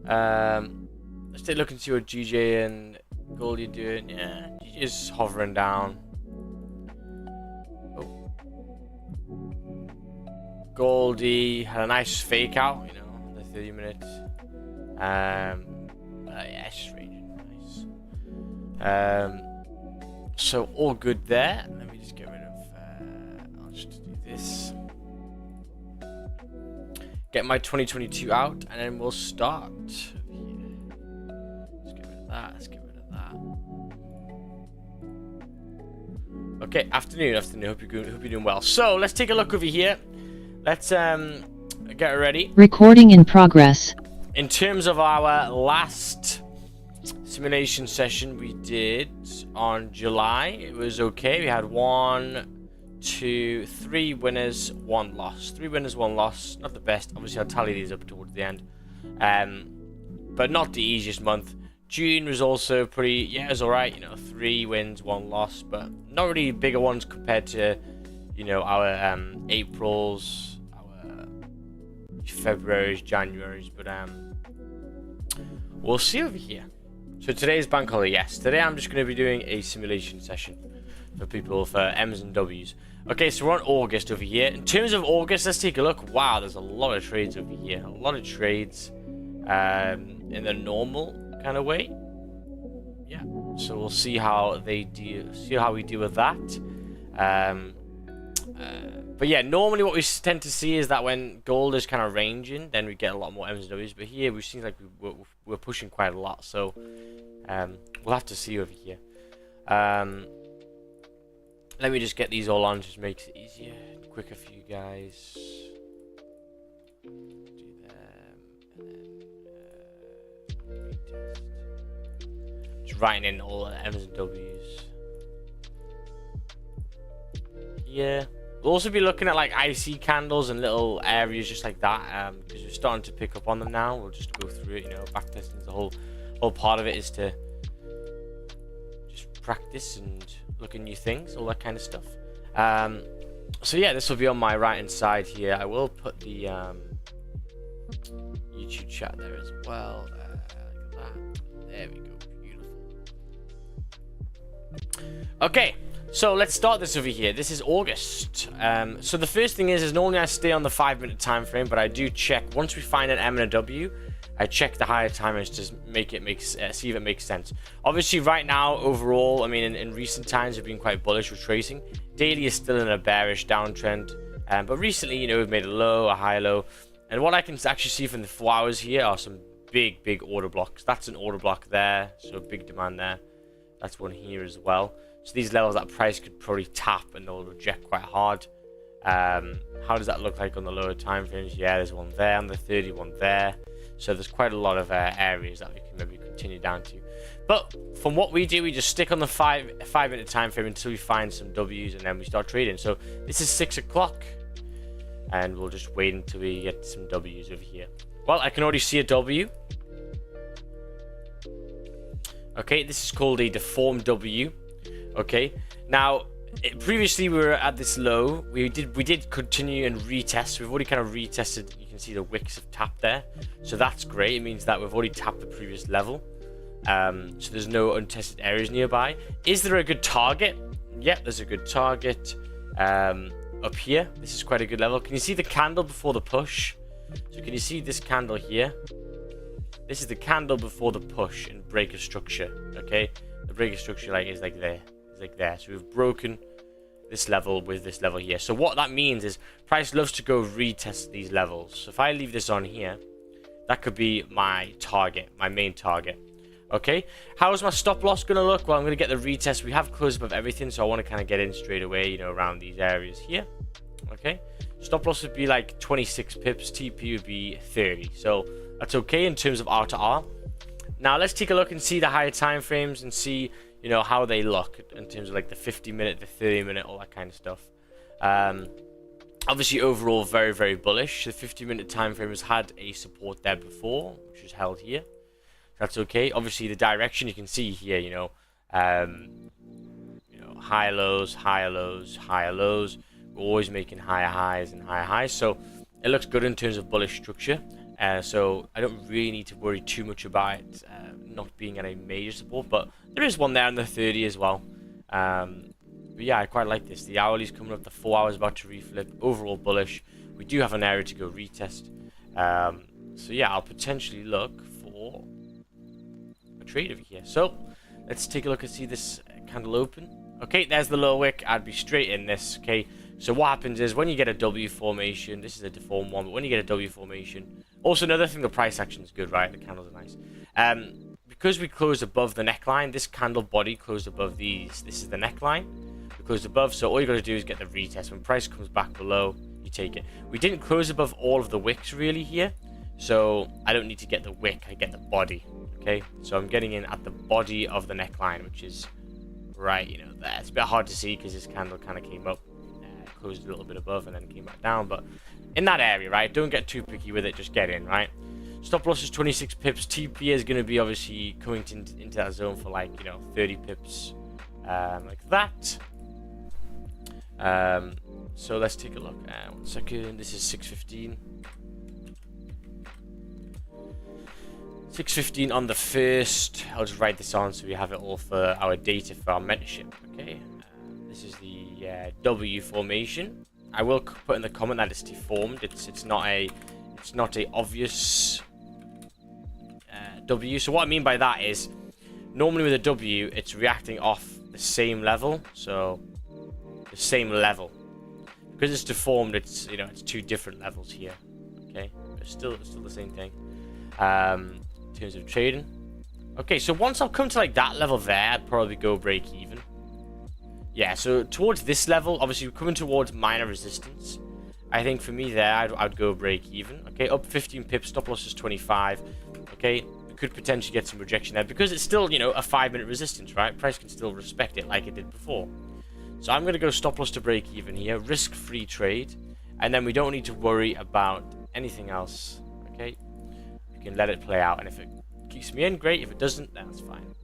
Let's take a look and see what GJ and Goldie are doing. Yeah, GJ's hovering down. Oh. Goldie had a nice fake out, you know, the 30 minutes. Yeah, it's just raging. Nice. So all good there. Let me just get rid of. I'll just do this. Get my 2022 out, and then we'll start. Let's get rid of that. Let's get rid of that. Okay, afternoon. Hope you're doing well. So let's take a look over here. Let's get ready. Recording in progress. In terms of our last simulation session we did on July, it was okay. We had 1, 2, 3 winners, 1 loss. 3 winners, 1 loss. Not the best. Obviously, I'll tally these up towards the end. But not the easiest month. June was also pretty, yeah, it was alright. You know, 3 wins, 1 loss. But not really bigger ones compared to, you know, our Aprils, our February's, January's. But we'll see over here. So today's bank holiday, yes. Today I'm just going to be doing a simulation session for people for M's and W's. Okay, so we're on August over here. In terms of August, let's take a look. Wow, there's a lot of trades over here. A lot of trades in the normal kind of way. Yeah, so we'll see how they do. See how we do with that. But yeah, normally what we tend to see is that when gold is kind of ranging, then we get a lot more M's and W's. But here we seem like we're pushing quite a lot, so we'll have to see over here. Let me just get these all on, just makes it easier and quicker for you guys. Do them, and then retest. Just writing in all the M's and W's. Yeah. We'll also be looking at like IC candles and little areas just like that, because we're starting to pick up on them now. We'll just go through it, you know, backtesting. The whole part of it is to just practice and look at new things, all that kind of stuff. So yeah, this will be on my right hand side here. I will put the YouTube chat there as well. Look at that. There we go. Beautiful. Okay. So let's start this over here. This is August. So the first thing is normally I stay on the 5-minute time frame, but I do check once we find an M and a W. I check the higher timers to see if it makes sense. Obviously, right now overall, I mean, in recent times we've been quite bullish with tracing. Daily is still in a bearish downtrend, but recently, you know, we've made a low, a high low, and what I can actually see from the 4 hours here are some big order blocks. That's an order block there, so big demand there. That's one here as well. So these levels that price could probably tap and they'll reject quite hard. How does that look like on the lower time frames? Yeah, there's one there on the 30, one there. So there's quite a lot of areas that we can maybe continue down to. But from what we do, we just stick on the 5-minute time frame until we find some W's and then we start trading. So this is 6 o'clock and we'll just wait until we get some W's over here. Well, I can already see a W. Okay, this is called a deformed W. Okay, now previously we were at this low. We did continue and retest. We've already kind of retested. You can see the wicks have tapped there, so that's great. It means that we've already tapped the previous level, so there's no untested areas nearby. Is there a good target? Yep, there's a good target up here. This is quite a good level. Can you see the candle before the push? So can you see this candle here? This is the candle before the push and breaker structure. Okay, the breaker structure is like there. Like there. So we've broken this level with this level here. So what that means is price loves to go retest these levels. So if I leave this on here, that could be my target, my main target. Okay, how is my stop loss going to look? Well, I'm going to get the retest. We have closed above everything, so I want to kind of get in straight away, you know, around these areas here. Okay, stop loss would be like 26 pips, TP would be 30. So that's okay in terms of R to R. Now let's take a look and see the higher time frames and see, you know, how they look in terms of like the 50-minute, the 30-minute, all that kind of stuff. Obviously, overall, very bullish. The 50-minute time frame has had a support there before, which is held here. That's okay. Obviously, the direction you can see here, you know, higher lows, higher lows, higher lows. We're always making higher highs and higher highs, so it looks good in terms of bullish structure. So I don't really need to worry too much about it not being at a major support, but there is one there in the 30 as well. But yeah, I quite like this. The hourly's coming up, the 4 hours about to reflip, overall bullish. We do have an area to go retest. So yeah, I'll potentially look for a trade over here. So let's take a look and see this candle open. Okay, there's the low wick. I'd be straight in this. Okay, so what happens is when you get a W formation, this is a deformed one, but when you get a W formation, also another thing, the price action is good, right? The candles are nice. Because we closed above the neckline, this candle body closed above these. This is the neckline. We closed above, so all you got to do is get the retest. When price comes back below, you take it. We didn't close above all of the wicks really here, so I don't need to get the wick. I get the body. Okay, so I'm getting in at the body of the neckline, which is right, you know, there. It's a bit hard to see because this candle kind of came up, closed a little bit above, and then came back down. But in that area, right? Don't get too picky with it. Just get in, right? Stop loss is 26 pips. TP is going to be obviously coming into that zone for like, you know, 30 pips, like that. So let's take a look. 1 second. This is 6:15. 6:15 on the first. I'll just write this on so we have it all for our data for our mentorship. Okay. This is the W formation. I will put in the comment that it's deformed. It's not a obvious W. So what I mean by that is normally with a W it's reacting off the same level. So the same level. Because it's deformed, it's, you know, it's two different levels here. Okay, but it's still the same thing. In terms of trading. Okay, so once I've come to like that level there, I'd probably go break even. Yeah, so towards this level, obviously we're coming towards minor resistance. I think for me there, I'd go break even. Okay, up 15 pips, stop loss is 25. Okay, we could potentially get some rejection there because it's still, you know, a 5-minute resistance, right? Price can still respect it like it did before. So I'm going to go stop loss to break even here, risk-free trade, and then we don't need to worry about anything else. Okay, we can let it play out, and if it keeps me in, great. If it doesn't, then that's fine.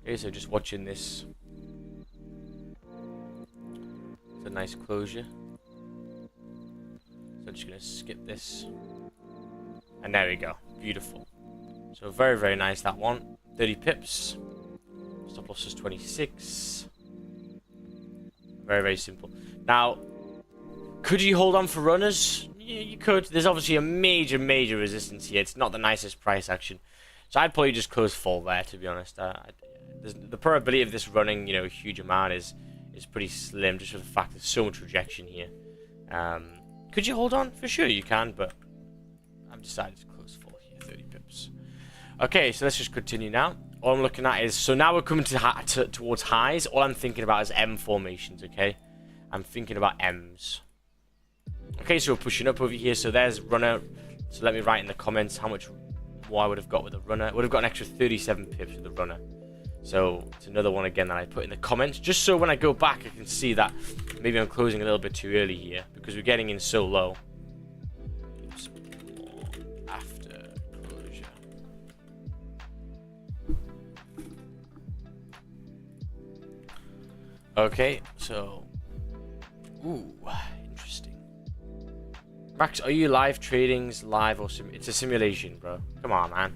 Okay, so just watching this. It's a nice closure. So I'm just going to skip this. And there we go. Beautiful. So very, very nice, that one. 30 pips. Stop loss is 26. Very, very simple. Now, could you hold on for runners? Yeah, you could. There's obviously a major, major resistance here. It's not the nicest price action. So I'd probably just close full there, to be honest. The probability of this running, you know, a huge amount is pretty slim, just for the fact there's so much rejection here. Could you hold on? For sure you can, but I've decided to close full here, 30 pips. Okay, so let's just continue now. All I'm looking at is, so now we're coming towards highs. All I'm thinking about is M formations, okay? I'm thinking about M's. Okay, so we're pushing up over here. So there's runner. So let me write in the comments how much more I would have got with a runner. I would have got an extra 37 pips with the runner. So it's another one again that I put in the comments, just so when I go back I can see that maybe I'm closing a little bit too early here because we're getting in so low. After closure. Okay, so ooh, interesting. Max, are you live tradings live or it's a simulation, bro? Come on, man.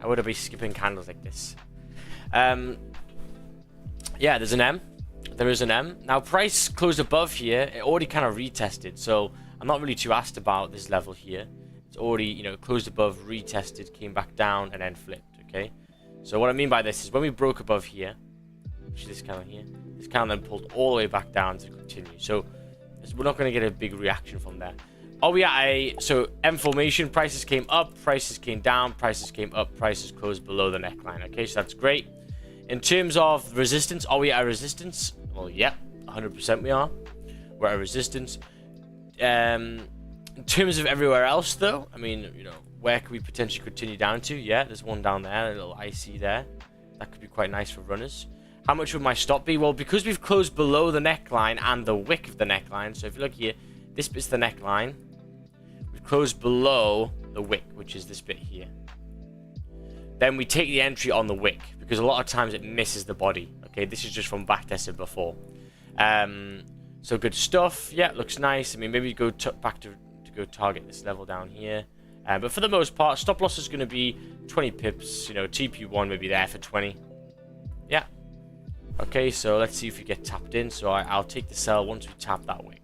I would be skipping candles like this. Yeah, there's an M. There is an M. Now, price closed above here. It already kind of retested, so I'm not really too asked about this level here. It's already, you know, closed above, retested, came back down, and then flipped, okay? So what I mean by this is when we broke above here, which is this candle here, this candle then pulled all the way back down to continue. So we're not going to get a big reaction from there. Are we at a, so M formation, prices came up, prices came down, prices came up, prices closed below the neckline, okay? So that's great. In terms of resistance, are we at a resistance? Well, yeah, 100% we are. We're at a resistance. In terms of everywhere else, though, I mean, you know, where could we potentially continue down to? Yeah, there's one down there, a little IC there. That could be quite nice for runners. How much would my stop be? Well, because we've closed below the neckline and the wick of the neckline, so if you look here, this bit's the neckline. We've closed below the wick, which is this bit here. Then we take the entry on the wick, because a lot of times it misses the body. Okay, this is just from backtesting before. So good stuff. Yeah, looks nice. I mean, maybe go back to go target this level down here. But for the most part, stop loss is going to be 20 pips. You know, TP1 maybe there for 20. Yeah. Okay, so let's see if we get tapped in. So I'll take the sell once we tap that wick.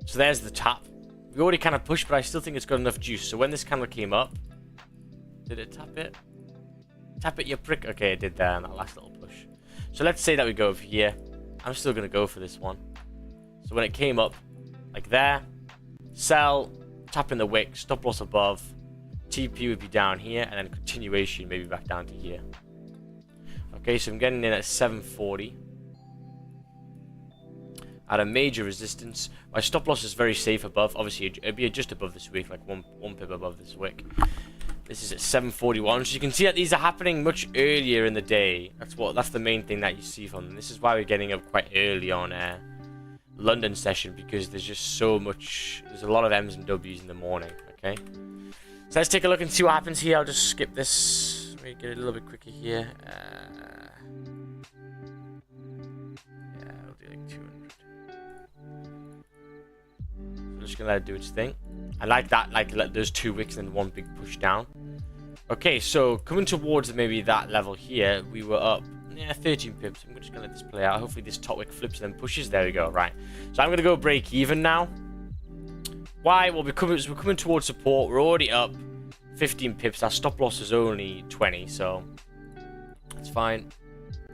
So there's the tap. We already kind of pushed, but I still think it's got enough juice. So when this candle came up, did it tap it? Tap it, you prick. Okay, it did there in that last little push. So let's say that we go over here. I'm still going to go for this one. So when it came up, like there, sell, tap in the wick, stop loss above, TP would be down here, and then continuation maybe back down to here. Okay, so I'm getting in at 740. At a major resistance. My stop loss is very safe above. Obviously, it'd be just above this wick, like one pip above this wick. This is at 741. So you can see that these are happening much earlier in the day. That's the main thing that you see from them. This is why we're getting up quite early on London session, because there's just so much. There's a lot of M's and W's in the morning. Okay. So let's take a look and see what happens here. I'll just skip this. Let me get it a little bit quicker here. Yeah, I'll do like 200. I'm just gonna let it do its thing. I like that, like those two wicks and one big push down. Okay, so coming towards maybe that level here, we were up 13 pips. I'm just gonna let this play out. Hopefully this top wick flips and then pushes. There we go. Right. So I'm gonna go break even now. Why? Well, we're coming towards support. We're already up 15 pips. Our stop loss is only 20, so it's fine.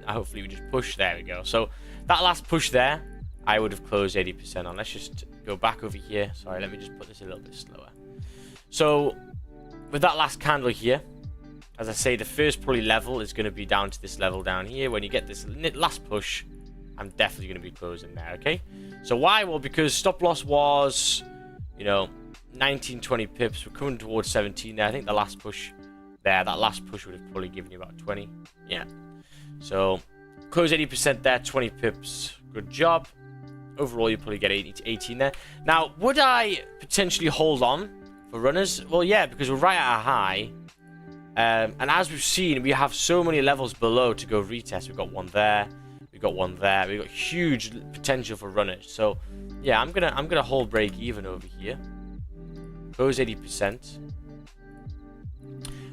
Hopefully we just push. There we go. So that last push there, I would have closed 80% on. Let's just go back over here. Sorry, let me just put this a little bit slower. So with that last candle here, as I say, the first probably level is going to be down to this level down here. When you get this last push, I'm definitely going to be closing there, okay? So why? Well, because stop loss was, you know, 19, 20 pips. We're coming towards 17 there. I think the last push there, that last push would have probably given you about 20. Yeah. So close 80% there, 20 pips. Good job. Overall, you probably get 80 to 18 there. Now, would I potentially hold on for runners? Well, yeah, because we're right at a high. And as we've seen, we have so many levels below to go retest. We've got one there. We've got one there. We've got huge potential for runners. So, yeah, I'm gonna hold break even over here. Close 80%.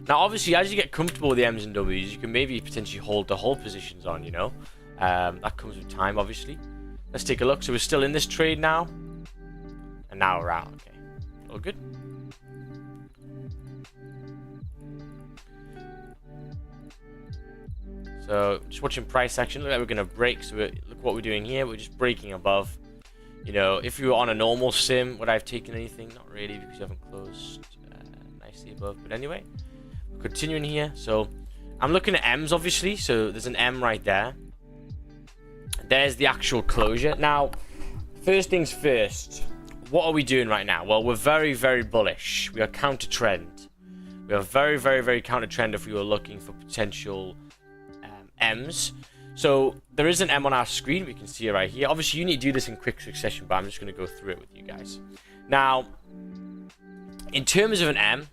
Now, obviously, as you get comfortable with the M's and W's, you can maybe potentially hold the whole positions on, you know. That comes with time, obviously. Let's take a look. So we're still in this trade now. And now we're out. Okay. All good. So just watching price action. Look like we're going to break. So look what we're doing here. We're just breaking above. You know, if you were on a normal sim, would I have taken anything? Not really, because you haven't closed nicely above. But anyway, continuing here. So I'm looking at M's, obviously. So there's an M right there. There's the actual closure. Now, first things first, what are we doing right now? Well, we're very, very bullish. We are counter trend. We are very, very, very counter trend if we were looking for potential M's. So there is an M on our screen. We can see it right here. Obviously, you need to do this in quick succession, but I'm just going to go through it with you guys. Now, in terms of an M,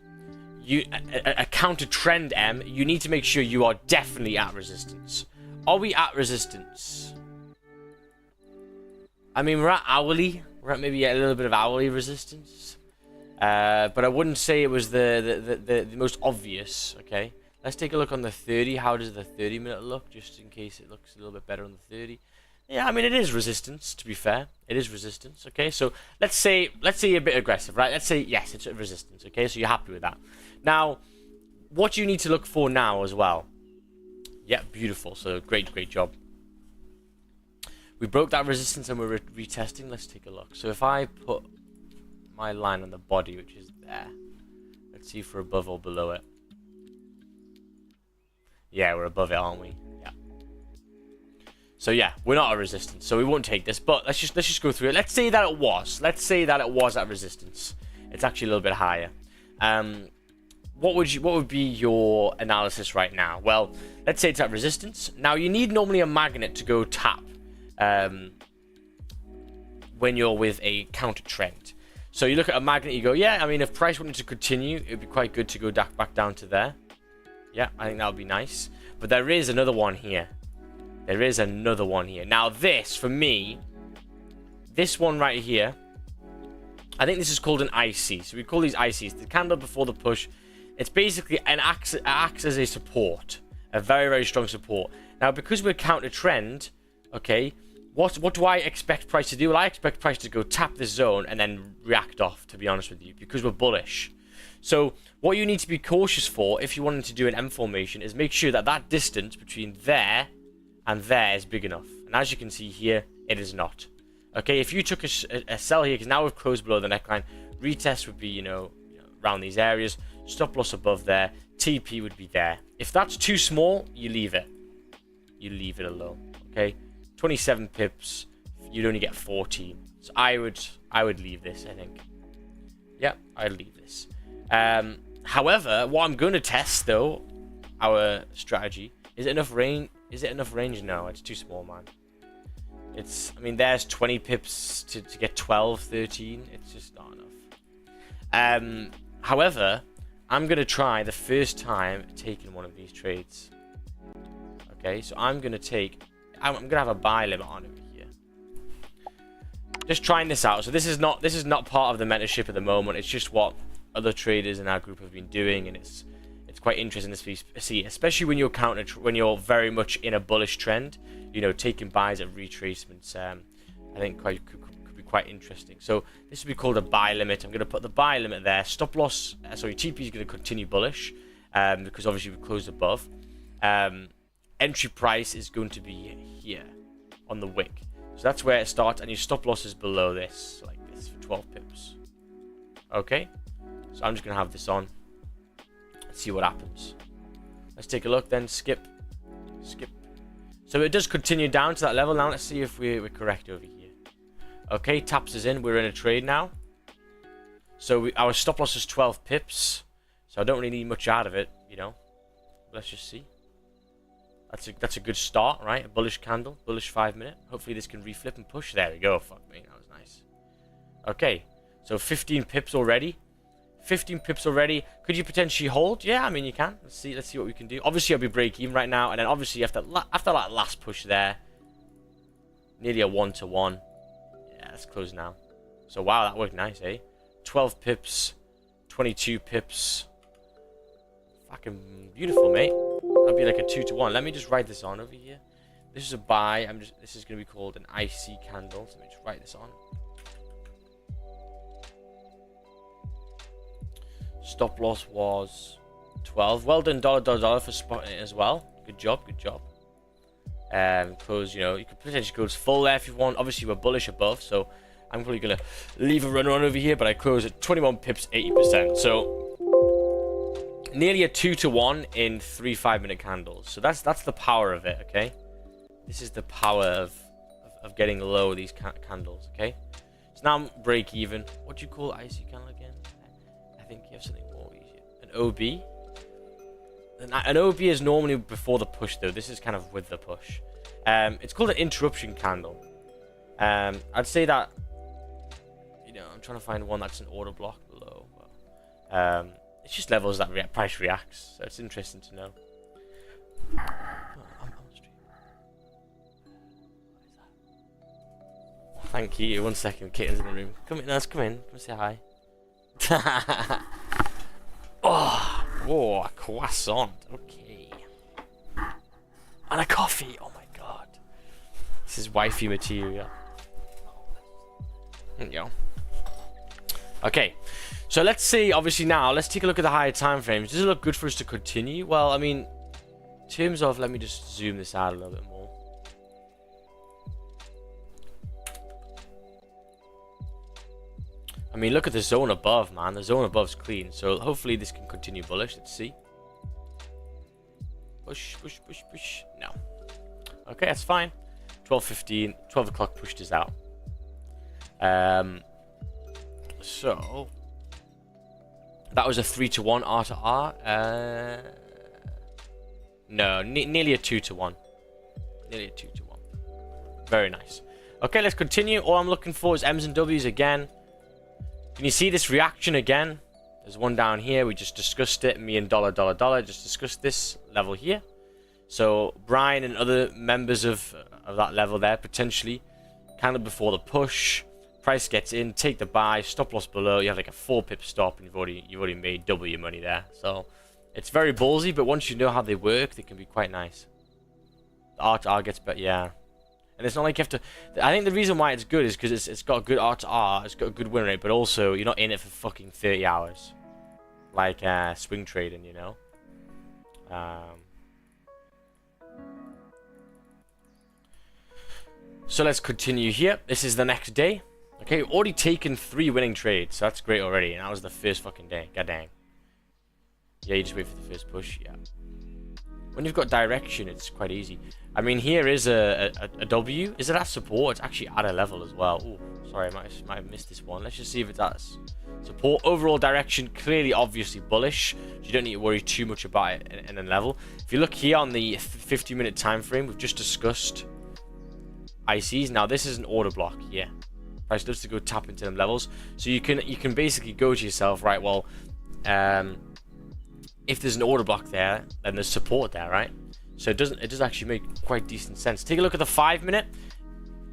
a counter trend M, you need to make sure you are definitely at resistance. Are we at resistance? I mean, we're at hourly. We're at maybe a little bit of hourly resistance. But I wouldn't say it was the most obvious, okay? Let's take a look on the 30. How does the 30-minute look? Just in case it looks a little bit better on the 30. Yeah, I mean, it is resistance, to be fair. It is resistance, okay? So let's say you're a bit aggressive, right? Let's say, yes, it's resistance, okay? So you're happy with that. Now, what you need to look for now as well. Yeah, beautiful. So great job. We broke that resistance and we're retesting. Let's take a look. So if I put my line on the body, which is there, let's see if we're above or below it. Yeah, we're above it, aren't we? Yeah. So yeah, we're not at resistance, so we won't take this. But let's just go through it. Let's say that it was. Let's say that it was at resistance. It's actually a little bit higher. What would be your analysis right now? Well, let's say it's at resistance. Now you need normally a magnet to go tap when you're with a counter trend. So you look at a magnet, you go, yeah, I mean, if price wanted to continue, it would be quite good to go back down to there. Yeah, I think that would be nice. But there is another one here. There is another one here. Now this, for me, this one right here, I think this is called an IC. So we call these ICs. The candle before the push. It's basically acts as a support. A very, very strong support. Now, because we're counter trend, okay, what do I expect price to do? Well, I expect price to go tap this zone and then react off, to be honest with you, because we're bullish. So what you need to be cautious for if you wanted to do an M formation is make sure that that distance between there and there is big enough. And as you can see here, it is not. Okay, if you took a sell here, because now we've closed below the neckline, retest would be, you know, around these areas, stop loss above there, TP would be there. If that's too small, you leave it. You leave it alone, okay? 27 pips, you'd only get 14. So I would leave this, I think. Yeah, I'd leave this. However, what I'm going to test, though, our strategy, is it enough range? Is it enough range? No, it's too small, man. I mean, there's 20 pips to get 12, 13. It's just not enough. However, I'm going to try the first time taking one of these trades. Okay, so I'm going to have a buy limit on over here. Just trying this out. So this is not part of the mentorship at the moment. It's just what other traders in our group have been doing, and it's quite interesting to see, especially when you're very much in a bullish trend. You know, taking buys at retracements, I think could be quite interesting. So this would be called a buy limit. I'm going to put the buy limit there. Stop loss, sorry, TP is going to continue bullish because obviously we've closed above. Entry price is going to be here on the wick. So that's where it starts, and your stop loss is below this, like this, for 12 pips. Okay, so I'm just going to have this on. Let's see what happens. Let's take a look then. Skip. So it does continue down to that level. Now let's see if we're correct over here. Okay, taps us in. We're in a trade now. So our stop loss is 12 pips. So I don't really need much out of it, you know. Let's just see. That's a good start, right? A bullish candle, bullish 5 minute. Hopefully this can reflip and push. There we go. Fuck me, that was nice. Okay, so 15 pips already. 15 pips already. Could you potentially hold? Yeah, I mean you can. Let's see what we can do. Obviously I'll be break even right now, and then obviously after that last push there, nearly a 1-to-1. Yeah, let's close now. So wow, that worked nice, eh? 12 pips, 22 pips. Fucking beautiful, mate. That'd be like a 2-to-1. Let me just write this on over here. This is a buy. This is gonna be called an IC candle. So let me just write this on. Stop loss was 12. Well done, dollar for spotting it as well. Good job. Close, you know, you could potentially go full there if you want. Obviously, we're bullish above, so I'm probably gonna leave a run on over here. But I close at 21 pips, 80%. So nearly a 2-to-1 in 3 5-minute candles. So that's the power of it. Okay, this is the power of getting low these candles. Okay, so now I'm break even. What do you call IC candle again? I think you have something more easier. An OB. An OB is normally before the push, though. This is kind of with the push. It's called an interruption candle. I'd say that, you know, I'm trying to find one that's an order block below. But, it's just levels that price reacts, so it's interesting to know. Oh, I'm on the street. What is that? Thank you. 1 second. Kitten's in the room. Come in. Let's come in. Come say hi. Oh, a croissant. Okay. And a coffee. Oh my god. This is wifey material. There you go. Okay. So let's see, obviously now, let's take a look at the higher time frames. Does it look good for us to continue? Well, I mean, in terms of, let me just zoom this out a little bit more. I mean, look at the zone above, man. The zone above's clean. So hopefully this can continue bullish. Let's see. Push. No. Okay, that's fine. 12:15. 12 o'clock pushed us out. So that was a 3-to-1 R to R. No, nearly a 2-to-1. Nearly a 2-to-1. Very nice. Okay, let's continue. All I'm looking for is M's and W's again. Can you see this reaction again? There's one down here. We just discussed it. Me and Dollar just discussed this level here. So Brian and other members of that level there potentially candle before the push. Price gets in, take the buy, stop loss below. You have like a 4 pip stop, and you've already made double your money there. So it's very ballsy, but once you know how they work, they can be quite nice. The R gets better, yeah. And it's not like you have to. I think the reason why it's good is because it's got a good R, it's got a good win rate, but also you're not in it for fucking 30 hours, like swing trading, you know. So let's continue here. This is the next day. Okay, already taken 3 winning trades, so that's great already. And that was the first fucking day. God dang. Yeah, you just wait for the first push. Yeah. When you've got direction, it's quite easy. I mean, here is a W. Is it at support? It's actually at a level as well. Ooh, sorry, I might have missed this one. Let's just see if it's at support. Overall direction, clearly, obviously bullish. So you don't need to worry too much about it in a level. If you look here on the 50-minute time frame, we've just discussed ICs. Now, this is an order block here. Price loves to go tap into them levels. So you can basically go to yourself, right? Well, if there's an order block there, then there's support there, right? So it does actually make quite decent sense. Take a look at the 5-minute.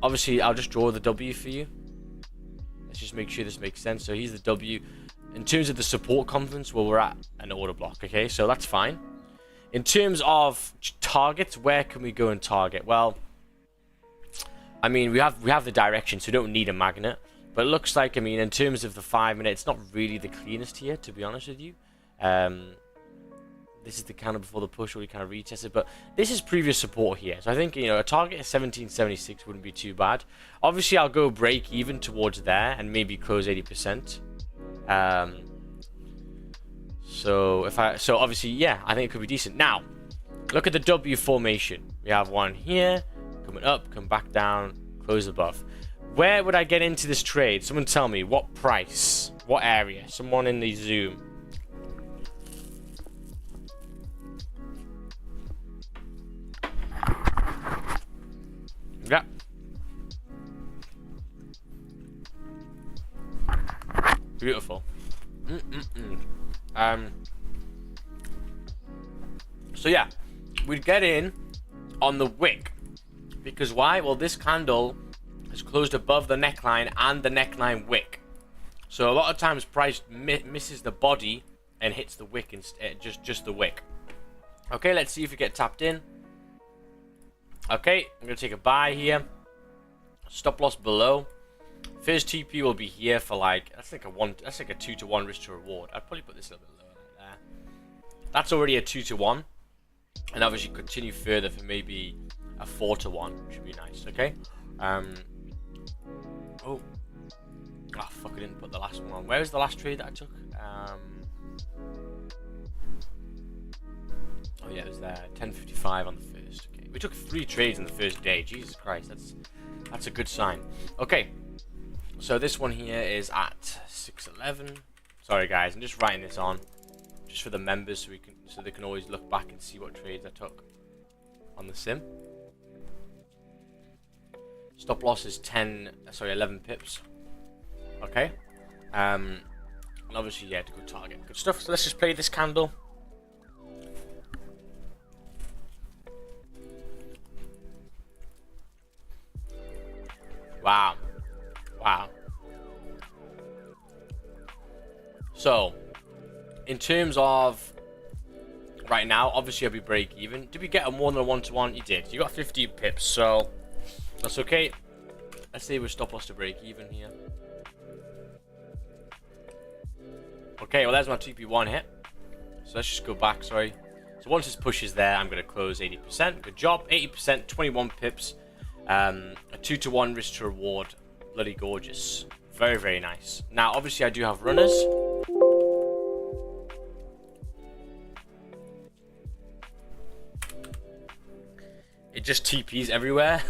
Obviously, I'll just draw the W for you. Let's just make sure this makes sense. So here's the W. In terms of the support confidence, well, we're at an order block, okay? So that's fine. In terms of targets, where can we go and target? Well, I mean, we have the direction, so we don't need a magnet. But it looks like, I mean, in terms of the 5-minute, it's not really the cleanest here, to be honest with you. This is the candle before the push, or we kind of retested, but this is previous support here. So I think, you know, a target of 1776 wouldn't be too bad. Obviously, I'll go break even towards there and maybe close 80%. So obviously, yeah, I think it could be decent. Now, look at the W formation. We have one here, coming up, come back down, close above. Where would I get into this trade? Someone tell me what price, what area? Someone in the Zoom. Yeah. Beautiful. So yeah, we'd get in on the wick. Because why? Well, this candle is closed above the neckline and the neckline wick. So a lot of times price misses the body and hits the wick instead, just the wick. Okay, let's see if we get tapped in. Okay, I'm going to take a buy here. Stop loss below. First TP will be here for like, that's like a 2-to-1 risk to reward. I'd probably put this a little bit lower like there. That's already a 2-to-1. And obviously continue further for maybe a 4-to-1, which would be nice, okay? Oh, fuck, I didn't put the last one on. Where was the last trade that I took? Oh yeah, it was there. 10.55 on the first. Okay, we took 3 trades in the first day. Jesus Christ, that's a good sign. Okay, so this one here is at 6.11. Sorry guys, I'm just writing this on, just for the members, so they can always look back and see what trades I took on the sim. Stop loss is 11 pips. Okay, and obviously yeah, to go target. Good stuff. So let's just play this candle. Wow. Wow. So, in terms of right now, obviously I'll be break even. Did we get a more than a 1-to-1? You did. You got 50 pips, so that's okay. Let's say we stop loss to break even here. Okay, well there's my TP1 hit. So let's just go back, sorry. So once this push is there, I'm going to close 80%. Good job. 80%, 21 pips. A 2-to-1 risk to reward. Bloody gorgeous. Very, very nice. Now, obviously, I do have runners. It just TPs everywhere.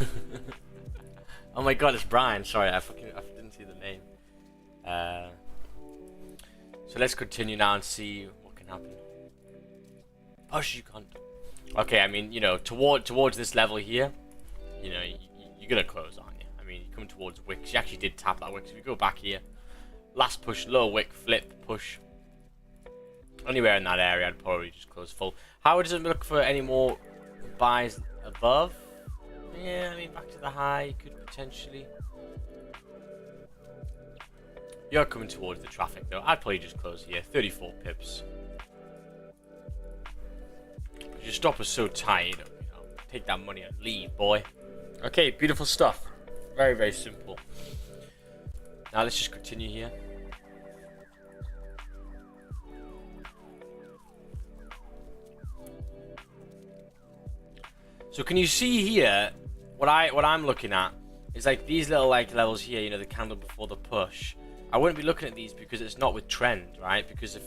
Oh my god, it's Brian. Sorry, I didn't see the name. So let's continue now and see what can happen. Oh, you can't. Okay, I mean, you know, towards this level here, you know, you're gonna close, aren't you? I mean, you come towards wicks. You actually did tap that wick. So if you go back here, Last push, low wick, flip, push. Anywhere in that area, I'd probably just close full. How does it look for any more buys above? Yeah, I mean, back to the high, you could potentially. You're coming towards the traffic, though. I'd probably just close here. 34 pips. Your stop is so tight. You know, take that money and leave, boy. Okay, beautiful stuff. Very, very simple. Now, let's just continue here. So can you see here, what I'm looking at is like these little like levels here, you know, the candle before the push. I wouldn't be looking at these because it's not with trend, right? Because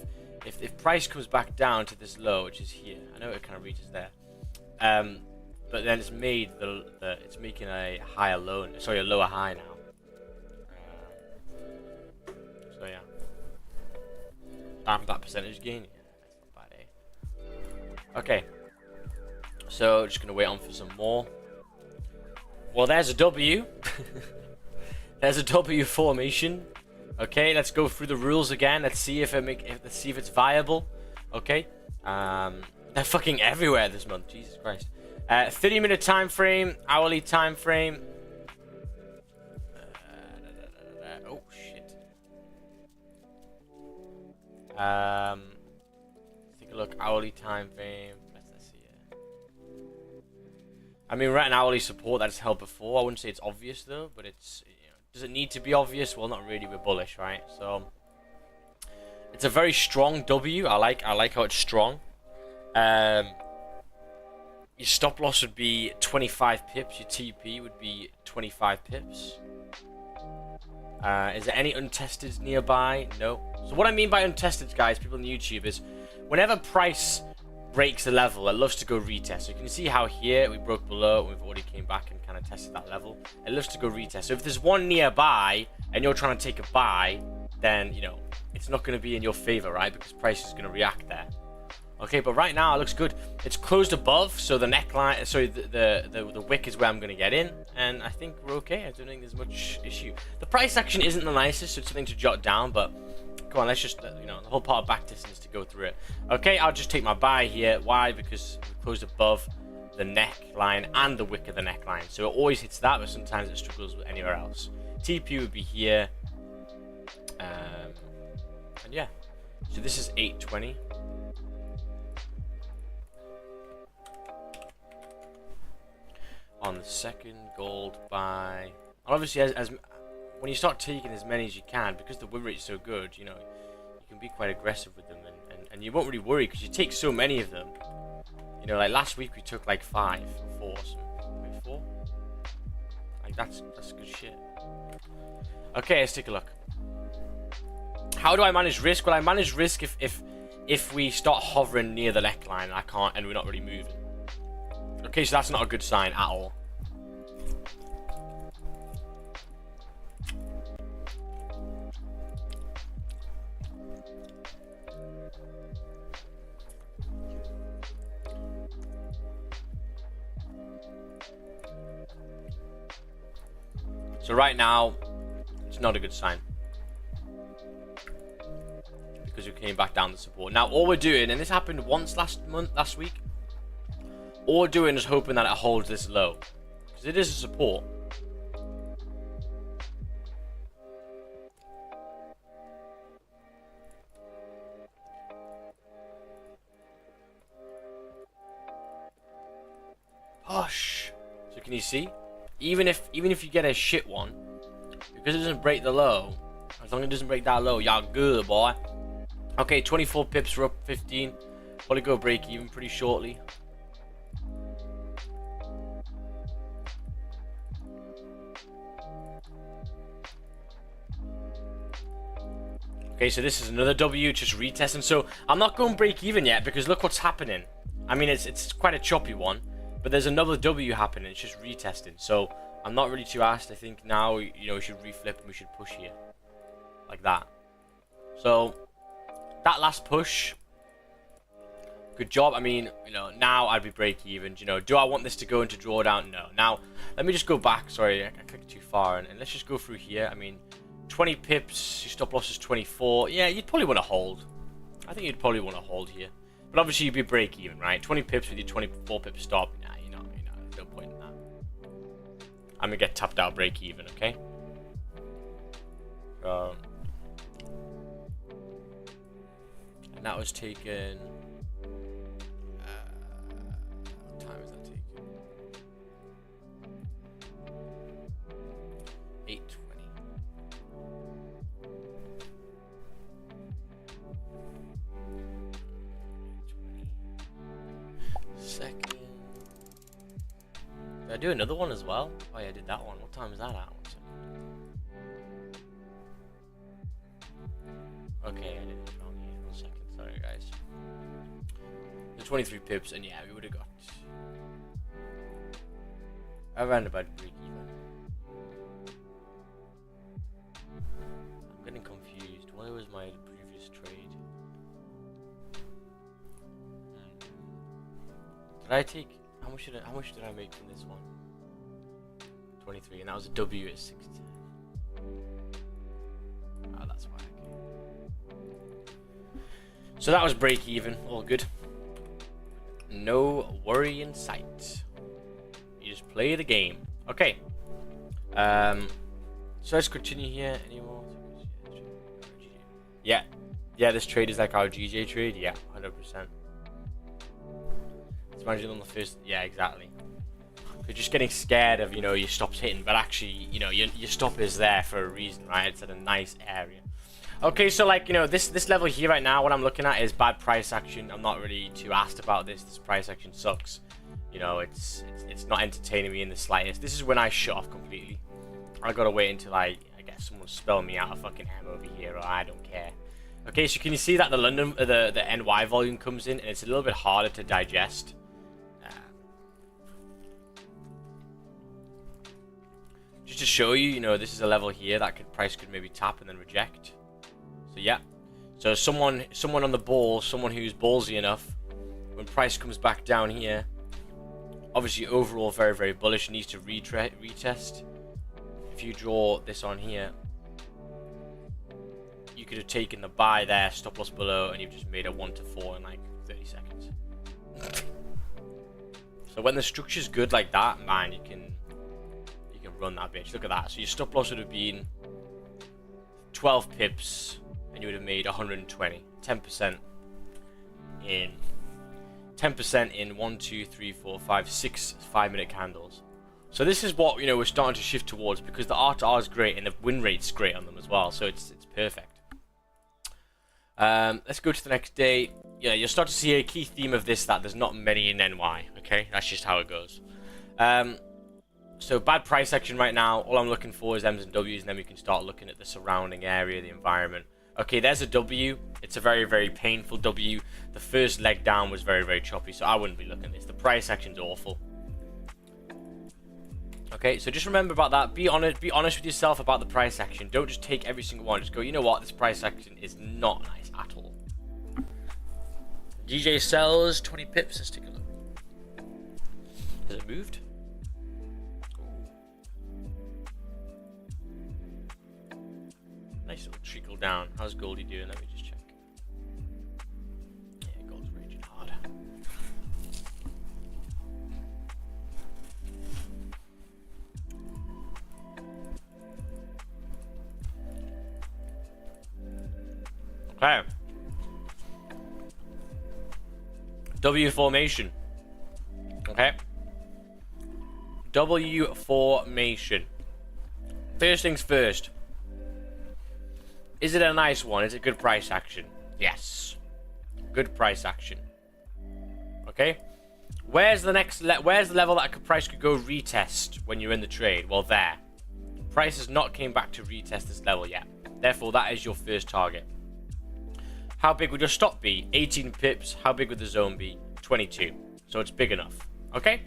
if price comes back down to this low, which is here, I know it kind of reaches there, but then it's made it's making a higher low, sorry, a lower high now. So yeah, damn that percentage gain. Yeah, that's not bad, eh? Okay, so just gonna wait on for some more. Well, there's a W. There's a W formation. Okay, let's go through the rules again. Let's see if let's see if it's viable. Okay, they're fucking everywhere this month. Jesus Christ. 30-minute time frame, hourly time frame. Oh shit. Take a look. Hourly time frame. Let's see it. I mean, we're at an hourly support that's held before. I wouldn't say it's obvious though, but it's. Does it need to be obvious? Well, not really. We're bullish, right? So it's a very strong W. I like how it's strong. Your stop loss would be 25 pips. Your TP would be 25 pips. Is there any untested nearby? No. So what I mean by untested, guys, people on YouTube, is whenever price breaks the level, it loves to go retest. So you can see how here we broke below, we've already came back and kind of tested that level. It loves to go retest. So if there's one nearby and you're trying to take a buy, then you know it's not going to be in your favor, right? Because price is going to react there. Okay, but right now it looks good. It's closed above, so the neckline, sorry, the wick is where I'm going to get in, and I think we're okay. I don't think there's much issue. The price action isn't the nicest, so it's something to jot down, but come on, let's just, you know, the whole part of backtesting is to go through it. Okay, I'll just take my buy here. Why? Because we closed above the neckline and the wick of the neckline, so it always hits that, but sometimes it struggles with anywhere else. TP would be here, and yeah, so this is 820. On the second gold buy, and obviously as when you start taking as many as you can, because the win rate is so good, you know, you can be quite aggressive with them, and you won't really worry because you take so many of them. You know, like last week we took like 5 or 4, maybe 4. Like that's good shit. Okay, let's take a look. How do I manage risk? Well, I manage risk if we start hovering near the neckline and I can't, and we're not really moving. Okay, so that's not a good sign at all. So right now, it's not a good sign. Because we came back down the support. Now all we're doing, and this happened once last week, all we're doing is hoping that it holds this low, because it is a support. Push. So can you see? Even if you get a shit one, because it doesn't break the low, as long as it doesn't break that low, y'all good, boy. Okay, 24 pips, we're up 15. Probably go break even pretty shortly. Okay, so this is another W, just retesting. So I'm not going break even yet because look what's happening. I mean, it's quite a choppy one, but there's another W happening. It's just retesting. So I'm not really too asked. I think now, you know, we should reflip and we should push here, like that. So that last push, good job. I mean, you know, now I'd be break even. You know, do I want this to go into drawdown? No. Now let me just go back. Sorry, I clicked too far, and let's just go through here. I mean, 20 pips, your stop loss is 24. Yeah, you'd probably want to hold. I think you'd probably want to hold here. But obviously you'd be break even, right? 20 pips with your 24 pip stop. Nah, you know, there's no point in that. I'm gonna get tapped out break even, okay? And that was taken. What time is that taken? 8:20. Second. Did I do another one as well? Oh yeah, I did that one. What time is that at? 1 second. Okay, I did it wrong here. 1 second. Sorry, guys. The 23 pips, and yeah, we would have got around about break even. I'm getting confused. Where was my previous trade? Did I take how much did I make from this one? 23, and that was a W at 60. Oh, that's why. Okay. So that was break even, all good. No worry in sight. You just play the game. Okay. So let's continue here. Any more? Yeah. Yeah, this trade is like our GJ trade. Yeah, 100%. Imagine on the first, yeah, exactly. You're just getting scared of, you know, your stops hitting, but actually, you know, your stop is there for a reason, right? It's at a nice area. Okay, so like, you know, this level here right now, what I'm looking at is bad price action. I'm not really too asked about this. This price action sucks. You know, it's not entertaining me in the slightest. This is when I shut off completely. I gotta wait until I guess someone spell me out a fucking M over here, or I don't care. Okay, so can you see that the London, the NY volume comes in, and it's a little bit harder to digest. Just to show you, you know, this is a level here that price could maybe tap and then reject. So yeah, so someone on the ball, someone who's ballsy enough, when price comes back down here, obviously overall very, very bullish, needs to retest. If you draw this on here, you could have taken the buy there, stop loss below, and you've just made a 1 to 4 in like 30 seconds. So when the structure's good like that, man, you can run that bitch. Look at that. So your stop loss would have been 12 pips, and you would have made 120. 10% in 1, 2, 3, 4, 5, 6 5-minute candles. So this is what, you know, we're starting to shift towards, because the R to R is great and the win rate's great on them as well. So it's perfect. Let's go to the next day. Yeah, you'll start to see a key theme of this, that there's not many in NY. Okay, that's just how it goes. So bad price action right now. All I'm looking for is M's and W's, and then we can start looking at the surrounding area, the environment. Okay, there's a W. It's a very, very painful W. The first leg down was very, very choppy, so I wouldn't be looking at this. The price action's awful. Okay, so just remember about that. Be honest with yourself about the price action. Don't just take every single one. Just go, you know what? This price action is not nice at all. GJ sells 20 pips. Let's take a look. Has it moved? Nice little trickle down. How's Goldie doing? Let me just check. Yeah, Gold's raging hard. Okay. W formation. Okay. W formation. First things first. Is it a nice one? Is it good price action? Yes. Good price action. Okay. Where's the next? Where's the level that price could go retest when you're in the trade? Well, there. Price has not came back to retest this level yet. Therefore, that is your first target. How big would your stop be? 18 pips. How big would the zone be? 22. So it's big enough. Okay.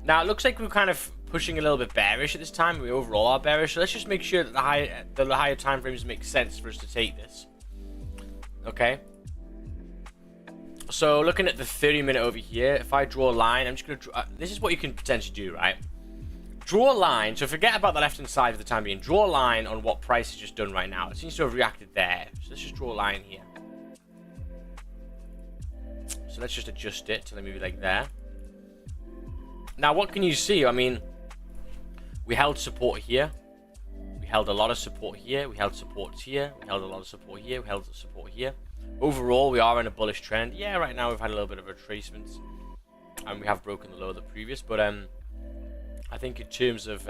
Now it looks like we're kind of pushing a little bit bearish at this time. We overall are bearish. So let's just make sure that the higher time frames make sense for us to take this. Okay. So looking at the 30-minute over here, if I draw a line, I'm just gonna draw. This is what you can potentially do, right? draw a line. So forget about the left-hand side for the time being. Draw a line on what price has just done right now. It seems to have reacted there. So let's just draw a line here. So let's just adjust it to maybe like there. Now, what can you see? I mean, we held support here. We held a lot of support here. We held support here. We held a lot of support here. We held support here. Overall, we are in a bullish trend. Yeah, right now we've had a little bit of retracements. And we have broken the low of the previous. But I think in terms of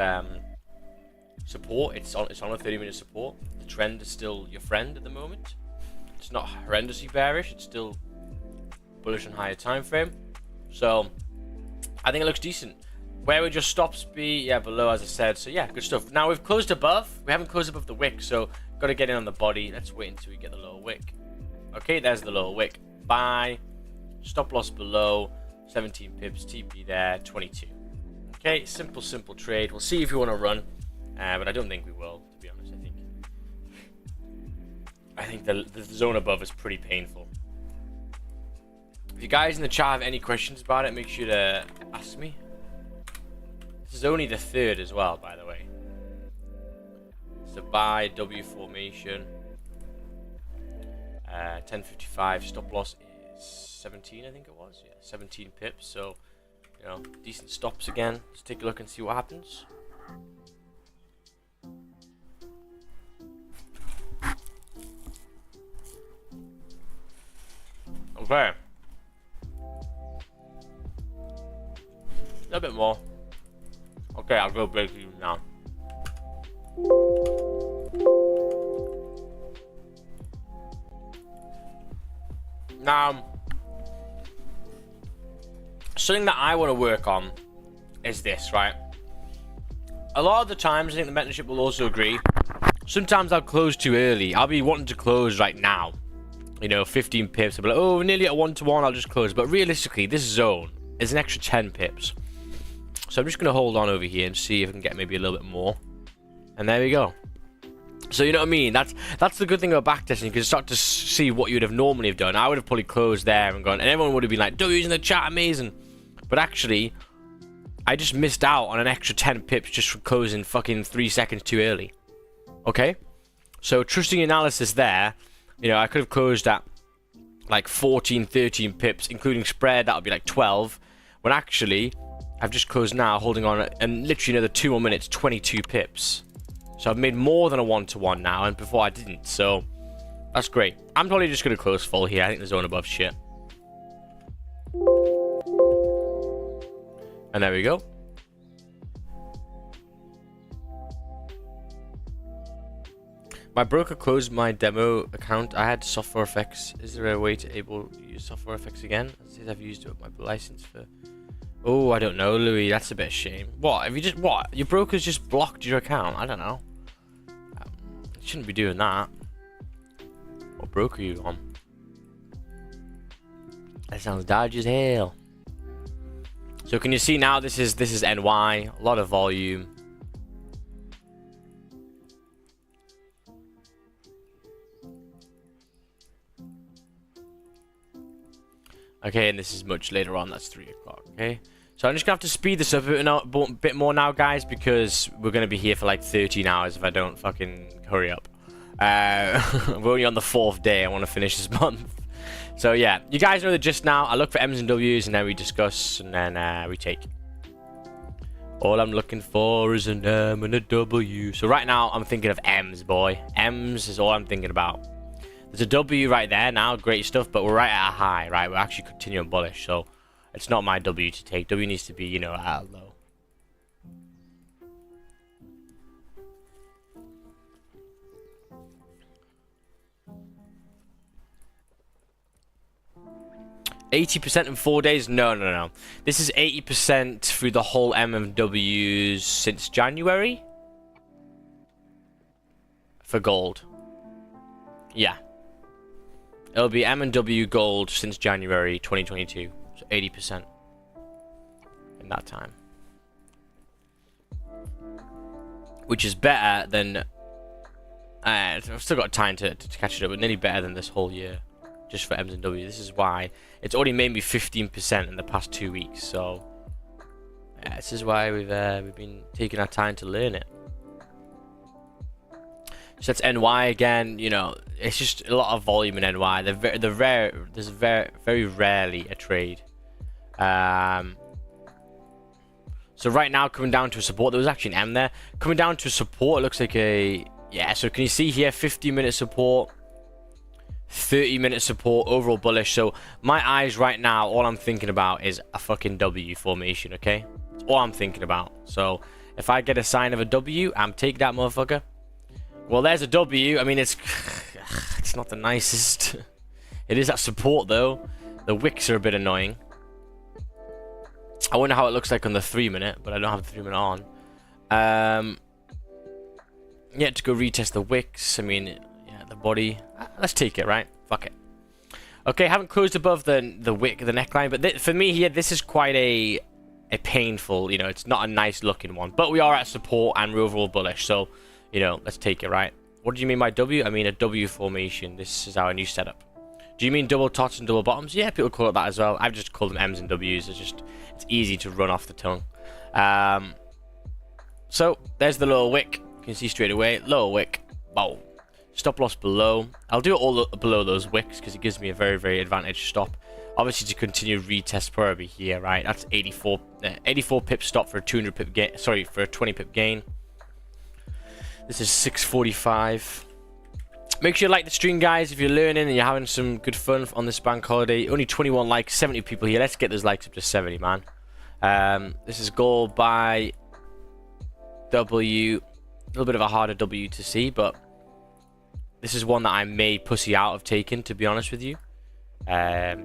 support, it's on a 30-minute support. The trend is still your friend at the moment. It's not horrendously bearish. It's still bullish on higher time frame. So I think it looks decent. Where would your stops be? Yeah, below, as I said. So yeah, good stuff. Now we've closed above. We haven't closed above the wick, so got to get in on the body. Let's wait until we get the lower wick. Okay, there's the lower wick. Buy. Stop loss below. 17 pips. TP there. 22. Okay, simple trade. We'll see if we want to run, but I don't think we will, to be honest. I think the zone above is pretty painful. If you guys in the chat have any questions about it, make sure to ask me. This is only the third as well, by the way. It's a buy W formation. 10.55. Stop loss is 17, I think it was. Yeah, 17 pips. So, you know, decent stops again. Let's take a look and see what happens. Okay. A bit more. Okay, I'll go break even now. Now, something that I want to work on is this, right? A lot of the times, I think the mentorship will also agree, sometimes I'll close too early. I'll be wanting to close right now. You know, 15 pips. I'll be like, oh, nearly at 1-to-1, I'll just close. But realistically, this zone is an extra 10 pips. So I'm just going to hold on over here and see if I can get maybe a little bit more. And there we go. So you know what I mean? That's the good thing about backtesting. You can start to see what you would have normally have done. I would have probably closed there and gone, and everyone would have been like, W's in the chat, amazing. But actually, I just missed out on an extra 10 pips just for closing fucking 3 seconds too early. Okay? So trusting analysis there, you know, I could have closed at like 14, 13 pips, including spread, that would be like 12. When actually, I've just closed now, holding on, and literally another 2 more minutes, 22 pips. So I've made more than a 1-to-1 now, and before I didn't, so that's great. I'm probably just going to close full here. I think the zone above shit. And there we go. My broker closed my demo account. I had software effects. Is there a way to able to use software effects again? Since I've used it with my license for... Oh, I don't know, Louis. That's a bit of a shame. What? Have you just... What? Your broker's just blocked your account? I don't know. You shouldn't be doing that. What broker are you on? That sounds dodgy as hell. So can you see now this is NY. A lot of volume. Okay, and this is much later on. That's 3 o'clock. Okay, so I'm just gonna have to speed this up a bit more now, guys, because we're gonna be here for like 13 hours if I don't fucking hurry up. We're only on the 4th day. I want to finish this month. So yeah, you guys know the gist now. I look for M's and W's, and then we discuss, and then we take. All I'm looking for is an M and a W. So right now, I'm thinking of M's, boy. M's is all I'm thinking about. There's a W right there now, great stuff, but we're right at a high, right? We're actually continuing bullish, so it's not my W to take. W needs to be, you know, at a low. $80% in 4 days? No. This is 80% through the whole M and W's since January? For gold. Yeah. It'll be M and W gold since January 2022. So 80% in that time. Which is better than... I've still got time to catch it up, but nearly better than this whole year. Just for M's and W. This is why it's already made me 15% in the past 2 weeks. So Yeah, this is why we've been taking our time to learn it. So that's NY again. You know, it's just a lot of volume in NY. There's very rarely a trade. So right now, coming down to a support, there was actually an M there. Coming down to a support, it looks like a... Yeah, so can you see here, 50-minute support, 30-minute support, overall bullish. So my eyes right now, all I'm thinking about is a fucking W formation, okay? That's all I'm thinking about. So if I get a sign of a W, I'm taking that motherfucker. Well, there's a W. I mean, it's not the nicest. It is that support, though. The wicks are a bit annoying. I wonder how it looks like on the 3-minute, but I don't have the 3-minute on. Yeah, to go retest the wicks. I mean, yeah, the body. Let's take it, right? Fuck it. Okay, haven't closed above the wick, the neckline, but for me here, this is quite a painful. You know, it's not a nice looking one. But we are at support and we're overall bullish, so you know, let's take it, right? What do you mean by W? I mean a W formation. This is our new setup. Do you mean double tops and double bottoms? Yeah, people call it that as well. I've just called them M's and W's. It's easy to run off the tongue. So there's the lower wick. You can see straight away. Lower wick. Wow. Stop loss below. I'll do it all below those wicks because it gives me a very advantage stop. Obviously to continue retest probably here, right? That's 84 pip stop for a 200 pip gain. Sorry, for a 20 pip gain. This is 645. Make sure you like the stream, guys, if you're learning and you're having some good fun on this bank holiday. Only 21 likes, 70 people here. Let's get those likes up to 70, man. This is gold by W. A little bit of a harder W to see, but this is one that I may pussy out of taking, to be honest with you.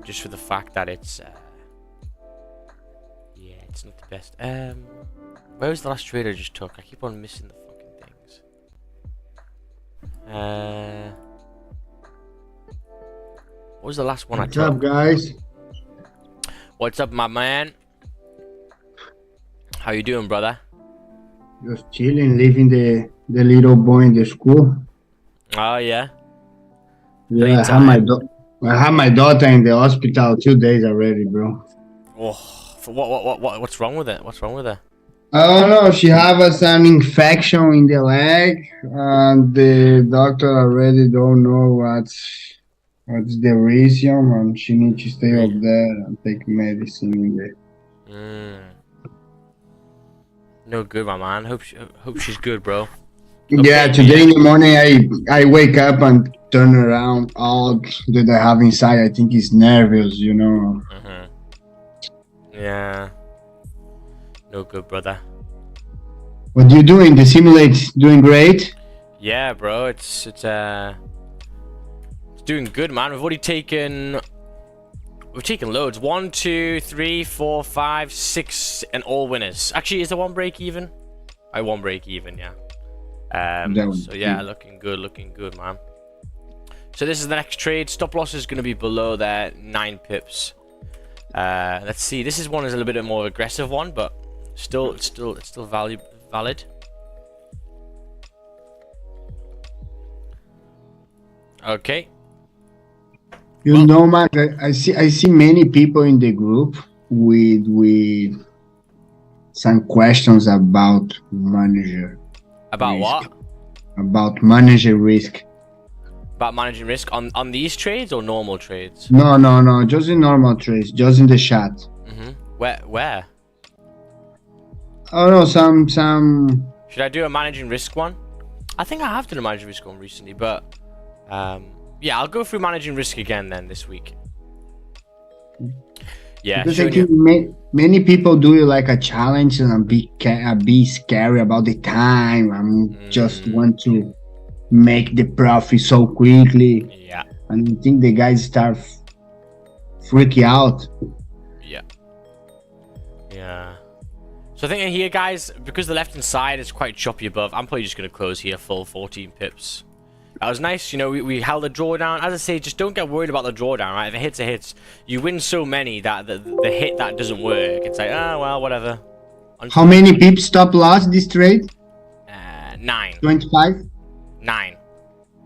Just for the fact that it's... yeah, it's not the best. Where was the last trade I just took? I keep on missing the fucking things. What was the last one I took? What's up, guys? What's up, my man? How you doing, brother? Just chilling, leaving the little boy in the school. Oh, yeah? Yeah, I had my daughter in the hospital 2 days already, bro. Oh, for what's wrong with it? What's wrong with her? I don't know. She has an infection in the leg, and the doctor already don't know what's the reason, and she needs to stay up there and take medicine in there. No good, my man. Hope she's good, bro. Yeah, today in the morning I wake up and turn around. All that I have inside, I think is nervous, you know. Yeah. No good, brother. What are you doing? The simulate's doing great. Yeah, bro. It's doing good, man. We've taken loads. 1, 2, 3, 4, 5, 6, and all winners. Actually, is there one break even? I won break even, yeah. So yeah, looking good, man. So this is the next trade. Stop loss is going to be below there, 9 pips. Let's see. This is one is a little bit more aggressive one, but still valid. Okay. You know, man, I see many people in the group with some questions about manager. About risk. what? About manager risk. About managing risk on these trades or normal trades? No, just in normal trades, just in the chat. Where? Oh no, some. Should I do a managing risk one? I think I have done a managing risk one recently, but yeah, I'll go through managing risk again then this week. Yeah, because I think many people do like a challenge and be scary about the time and just want to make the profit so quickly. Yeah. And I think the guys start freaking out. Yeah. So I think here, guys, because the left hand side is quite choppy above, I'm probably just going to close here full 14 pips. That was nice, you know, we held the drawdown. As I say, just don't get worried about the drawdown, right? If it hits, it hits. You win so many that the hit that doesn't work, it's like, oh, well, whatever. How many pips stop loss this trade? 9. 25? 9.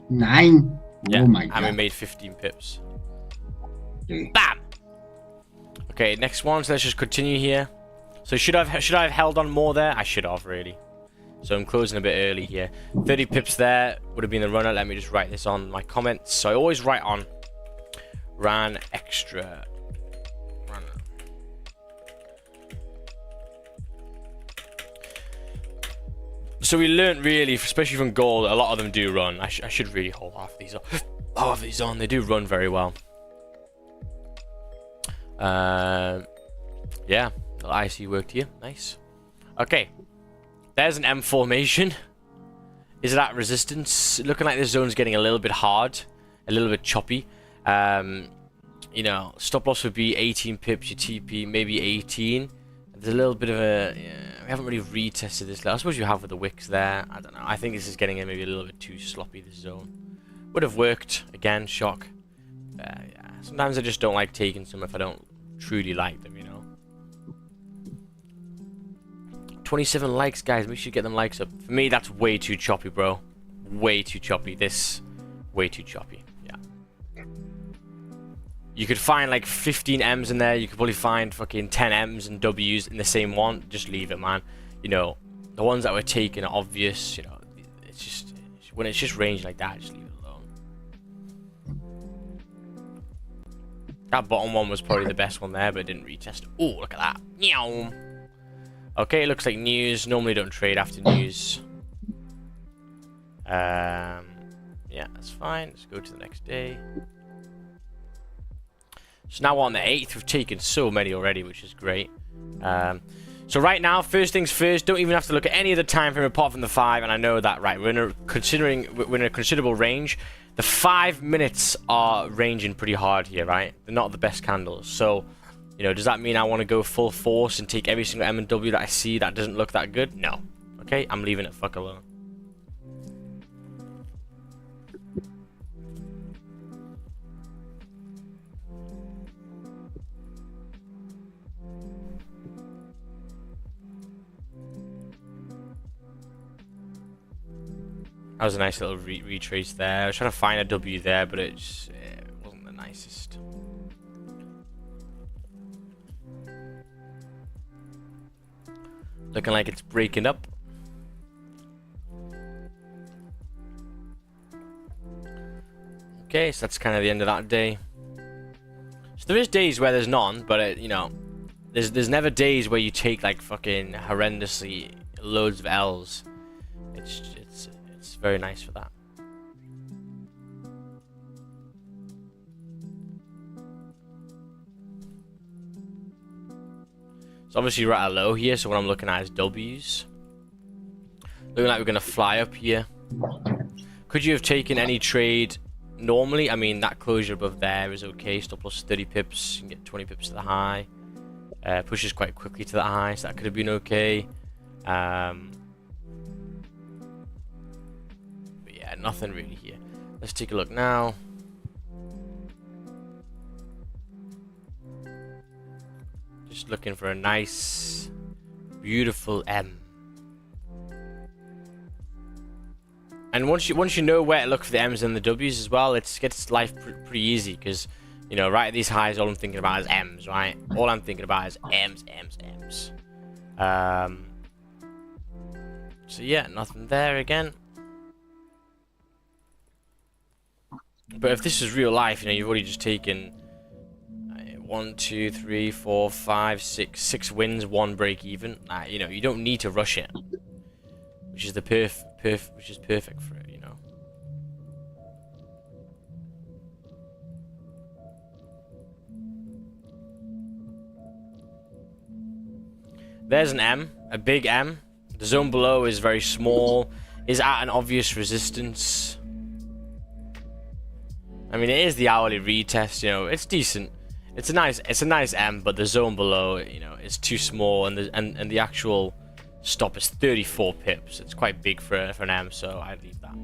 9? Yeah, oh my god. and we made 15 pips. Okay. Bam! Okay, next one, so let's just continue here. So should I have held on more there? I should have, really. So I'm closing a bit early here. 30 pips there would have been the runner. Let me just write this on my comments. So I always write on ran extra runner. So we learned really, especially from gold, a lot of them do run. I should really hold half these on. Half these on. They do run very well. Yeah, little IC worked here. Nice. Okay. There's an M formation. Is that resistance? Looking like this zone's getting a little bit hard, a little bit choppy. You know, stop loss would be 18 pips, your TP maybe 18. There's a little bit of a... Yeah, we haven't really retested this. I suppose you have with the wicks there. I don't know. I think this is getting maybe a little bit too sloppy, this zone. Would have worked. Again, shock. Yeah. Sometimes I just don't like taking some if I don't truly like them, you know. 27 likes, guys. Make sure you get them likes up. For me, that's way too choppy, bro. Way too choppy. This, way too choppy. Yeah. You could find like 15 M's in there. You could probably find fucking 10 M's and W's in the same one. Just leave it, man. You know, the ones that were taken are obvious. You know, it's just when it's just range like that, just leave it alone. That bottom one was probably the best one there, but it didn't retest. Oh, look at that. Meow. Okay, it looks like news. Normally don't trade after news. Yeah, that's fine. Let's go to the next day. So now we're on the 8th. We've taken so many already, which is great. So right now, first things first, don't even have to look at any of the time frame apart from the 5. And I know that, right, we're in a considerable range. The 5 minutes are ranging pretty hard here, right? They're not the best candles. So, you know, does that mean I want to go full force and take every single M and W that I see that doesn't look that good? No. Okay, I'm leaving it fuck alone. That was a nice little retrace there. I was trying to find a W there, but it wasn't the nicest. Looking like it's breaking up. Okay, so that's kind of the end of that day. So there is days where there's none, but you know, there's never days where you take like fucking horrendously loads of L's. It's very nice for that. So obviously we're at a low here, so what I'm looking at is W's. Looking like we're going to fly up here. Could you have taken any trade normally? I mean, that closure above there is okay. Stop loss 30 pips. You can get 20 pips to the high. Pushes quite quickly to the high, so that could have been okay. But yeah, nothing really here. Let's take a look now. Just looking for a nice, beautiful M. And once you know where to look for the M's and the W's as well, it gets life pretty easy because, you know, right at these highs, all I'm thinking about is M's, right? All I'm thinking about is M's, M's, M's. So yeah, nothing there again. But if this is real life, you know, you've already just taken 1, 2, 3, 4, 5, 6 wins, 1 break even. You know, you don't need to rush it, which is the which is perfect for it, you know. There's an M, a big M. The zone below is very small, is at an obvious resistance. I mean, it is the hourly retest, you know, it's decent. It's a nice M, but the zone below, you know, is too small, and the actual stop is 34 pips. It's quite big for an M, so I'd leave that.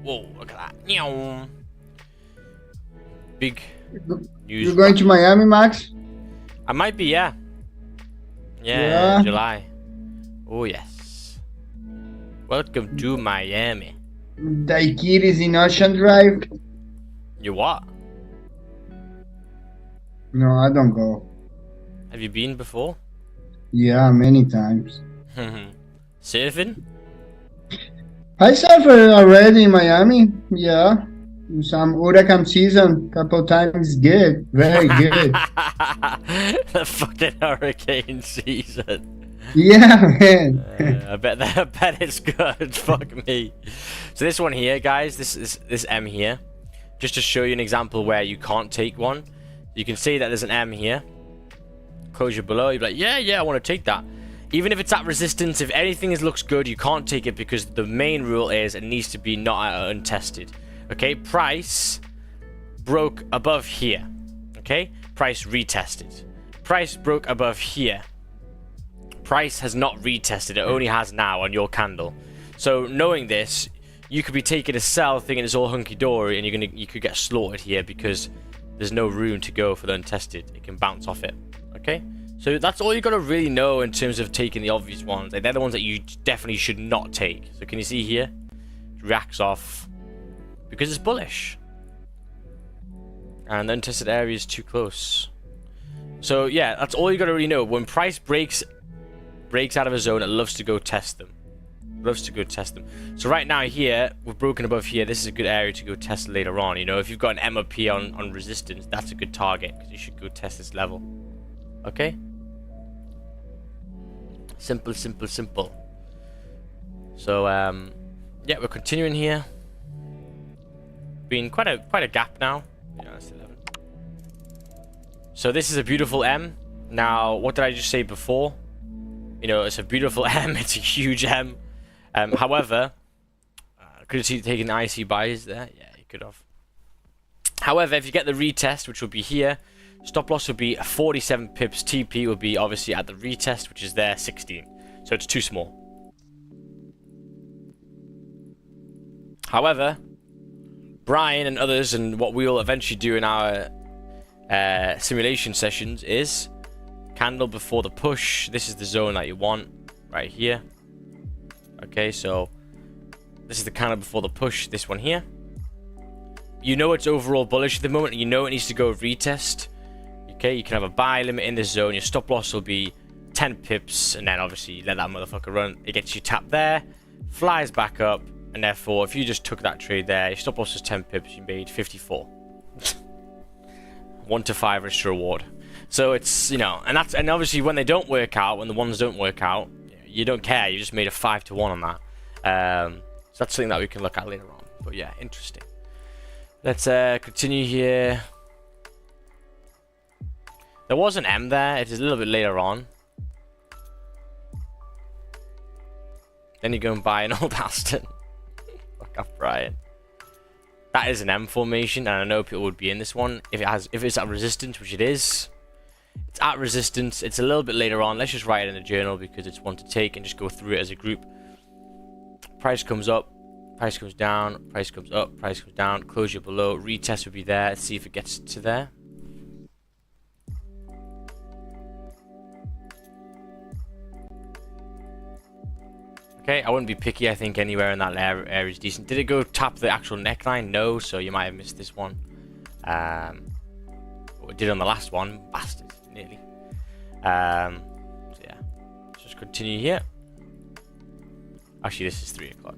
Whoa, look at that. Big news. You're going to Miami, Max? I might be, yeah. Yeah. July. Oh, yes. Welcome to Miami. Daiquiris in Ocean Drive? You what? No, I don't go. Have you been before? Yeah, many times. Surfing? I surfed already in Miami. Yeah. Some hurricane season, couple times good. Very good. The fucking hurricane season. Yeah, man. I bet it's good. Fuck me. So this one here, guys, this M here, just to show you an example where you can't take one. You can see that there's an M here. Close your below. You're like, yeah, I want to take that. Even if it's at resistance, if anything looks good, you can't take it because the main rule is it needs to be not untested. Okay, price broke above here. Okay, price retested. Price broke above here. Price has not retested. It only has now on your candle. So knowing this, you could be taking a sell thinking it's all hunky-dory, and you could get slaughtered here because there's no room to go for the untested. It can bounce off it. Okay, so that's all you got to really know in terms of taking the obvious ones. Like, they're the ones that you definitely should not take. So can you see here? It reacts off because it's bullish, and the untested area is too close. So yeah, that's all you got to really know. When price breaks out of a zone, it loves to go test them. So right now here, we're broken above here. This is a good area to go test later on. You know, if you've got an MOP on resistance, that's a good target because you should go test this level. Okay. Simple. So yeah, we're continuing here. Been quite a gap now. Yeah, that's 11. So this is a beautiful M. Now, what did I just say before? You know, it's a beautiful M. It's a huge M. However, could have taken the IC buys there. Yeah, you could have. However, if you get the retest, which will be here, stop loss will be 47 pips. TP will be obviously at the retest, which is there 16. So it's too small. However, Brian and others, and what we'll eventually do in our simulation sessions, is candle before the push. This is the zone that you want right here. Okay, so this is the candle before the push. This one here. You know it's overall bullish at the moment. You know it needs to go retest. Okay, you can have a buy limit in this zone. Your stop loss will be 10 pips, and then obviously you let that motherfucker run. It gets you tapped there, flies back up. And therefore, if you just took that trade there, your stop loss was 10 pips, you made 54. 1 to 5 risk to reward. So it's, you know, and obviously when they don't work out, when the ones don't work out, you don't care. You just made a 5 to 1 on that. So that's something that we can look at later on. But yeah, interesting. Let's continue here. There was an M there. It is a little bit later on. Then you go and buy an old Aston. Fuck off, Brian. That is an M formation, and I know people would be in this one if it's at resistance, which it is. It's at resistance. It's a little bit later on. Let's just write it in the journal because it's one to take and just go through it as a group. Price comes up, price comes down, price comes up, price comes down. Closure below. Retest would be there. Let's see if it gets to there. Okay, I wouldn't be picky. I think anywhere in that area is decent. Did it go tap the actual neckline? No, so you might have missed this one. What we did on the last one, bastard, nearly. So yeah, let's just continue here. Actually, this is 3 o'clock.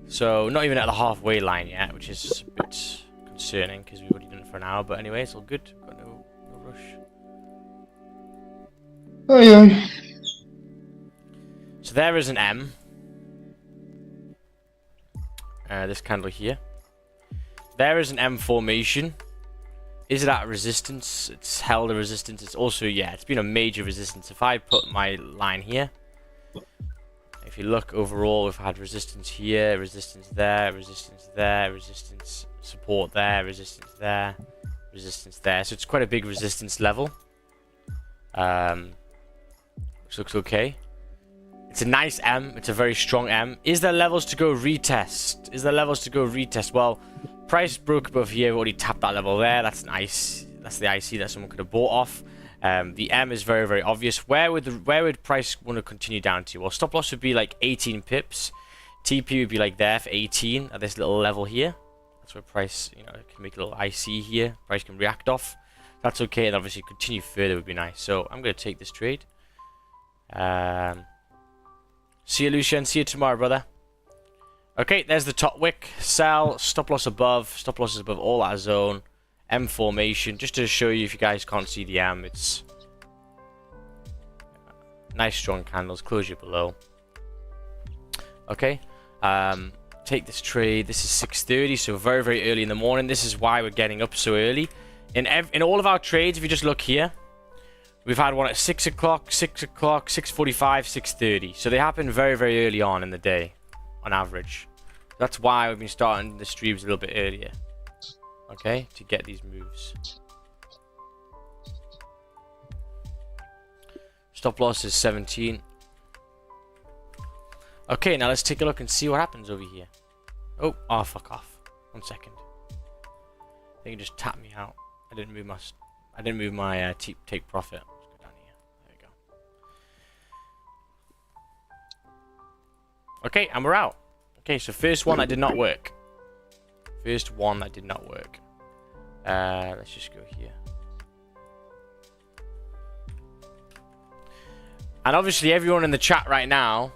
So not even at the halfway line yet, which is a bit concerning because we've already done it for an hour. But anyway, it's all good. Got no rush. Oh yeah. So there is an M. This candle here. There is an M formation. Is it at resistance? It's held a resistance. It's also, yeah, it's been a major resistance. If I put my line here, if you look overall, we've had resistance here, resistance there, resistance there, resistance, support there, resistance there, resistance there. So it's quite a big resistance level. Which looks okay. It's a nice M. It's a very strong M. Is there levels to go retest? Is there levels to go retest? Well, price broke above here. We already tapped that level there. That's nice. That's the IC that someone could have bought off. The M is very, very obvious. Where would price want to continue down to? Well, stop loss would be like 18 pips. TP would be like there for 18 at this little level here. That's where price, you know, can make a little IC here. Price can react off. That's okay, and obviously continue further would be nice. So I'm going to take this trade. See you, Lucian. See you tomorrow, brother. Okay, there's the top wick. Sell. Stop loss above. Stop loss is above all that zone. M formation. Just to show you if you guys can't see the M, it's nice strong candles. Closure below. Okay. Take this trade. This is 6:30, so very, very early in the morning. This is why we're getting up so early. In all of our trades, if you just look here, we've had one at 6 o'clock, 6 o'clock, 6:45, 6:30. So they happen very, very early on in the day, on average. That's why we've been starting the streams a little bit earlier. Okay, to get these moves. Stop loss is 17. Okay, now let's take a look and see what happens over here. Oh, fuck off. 1 second. They can just tap me out. I didn't move my take profit. Let's go down here. There we go. Okay, and we're out. Okay, so first one that did not work. Let's just go here. And obviously everyone in the chat right now,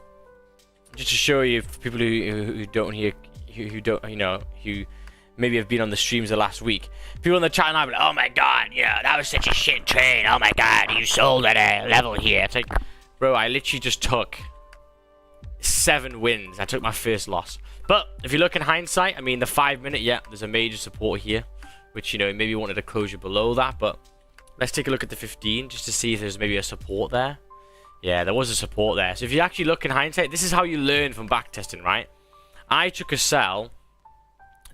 just to show you, for people who don't hear, who don't, you know, who maybe have been on the streams the last week, people in the chat now are like, oh my god, yeah, that was such a shit trade. Oh my god, you sold at a level here. It's like, bro, I literally just took 7 wins. I took my first loss. But if you look in hindsight, I mean, the 5 minute, yeah, there's a major support here, which, you know, maybe wanted a closure below that. But let's take a look at the 15 just to see if there's maybe a support there. Yeah, there was a support there. So if you actually look in hindsight, this is how you learn from backtesting, right? I took a sell.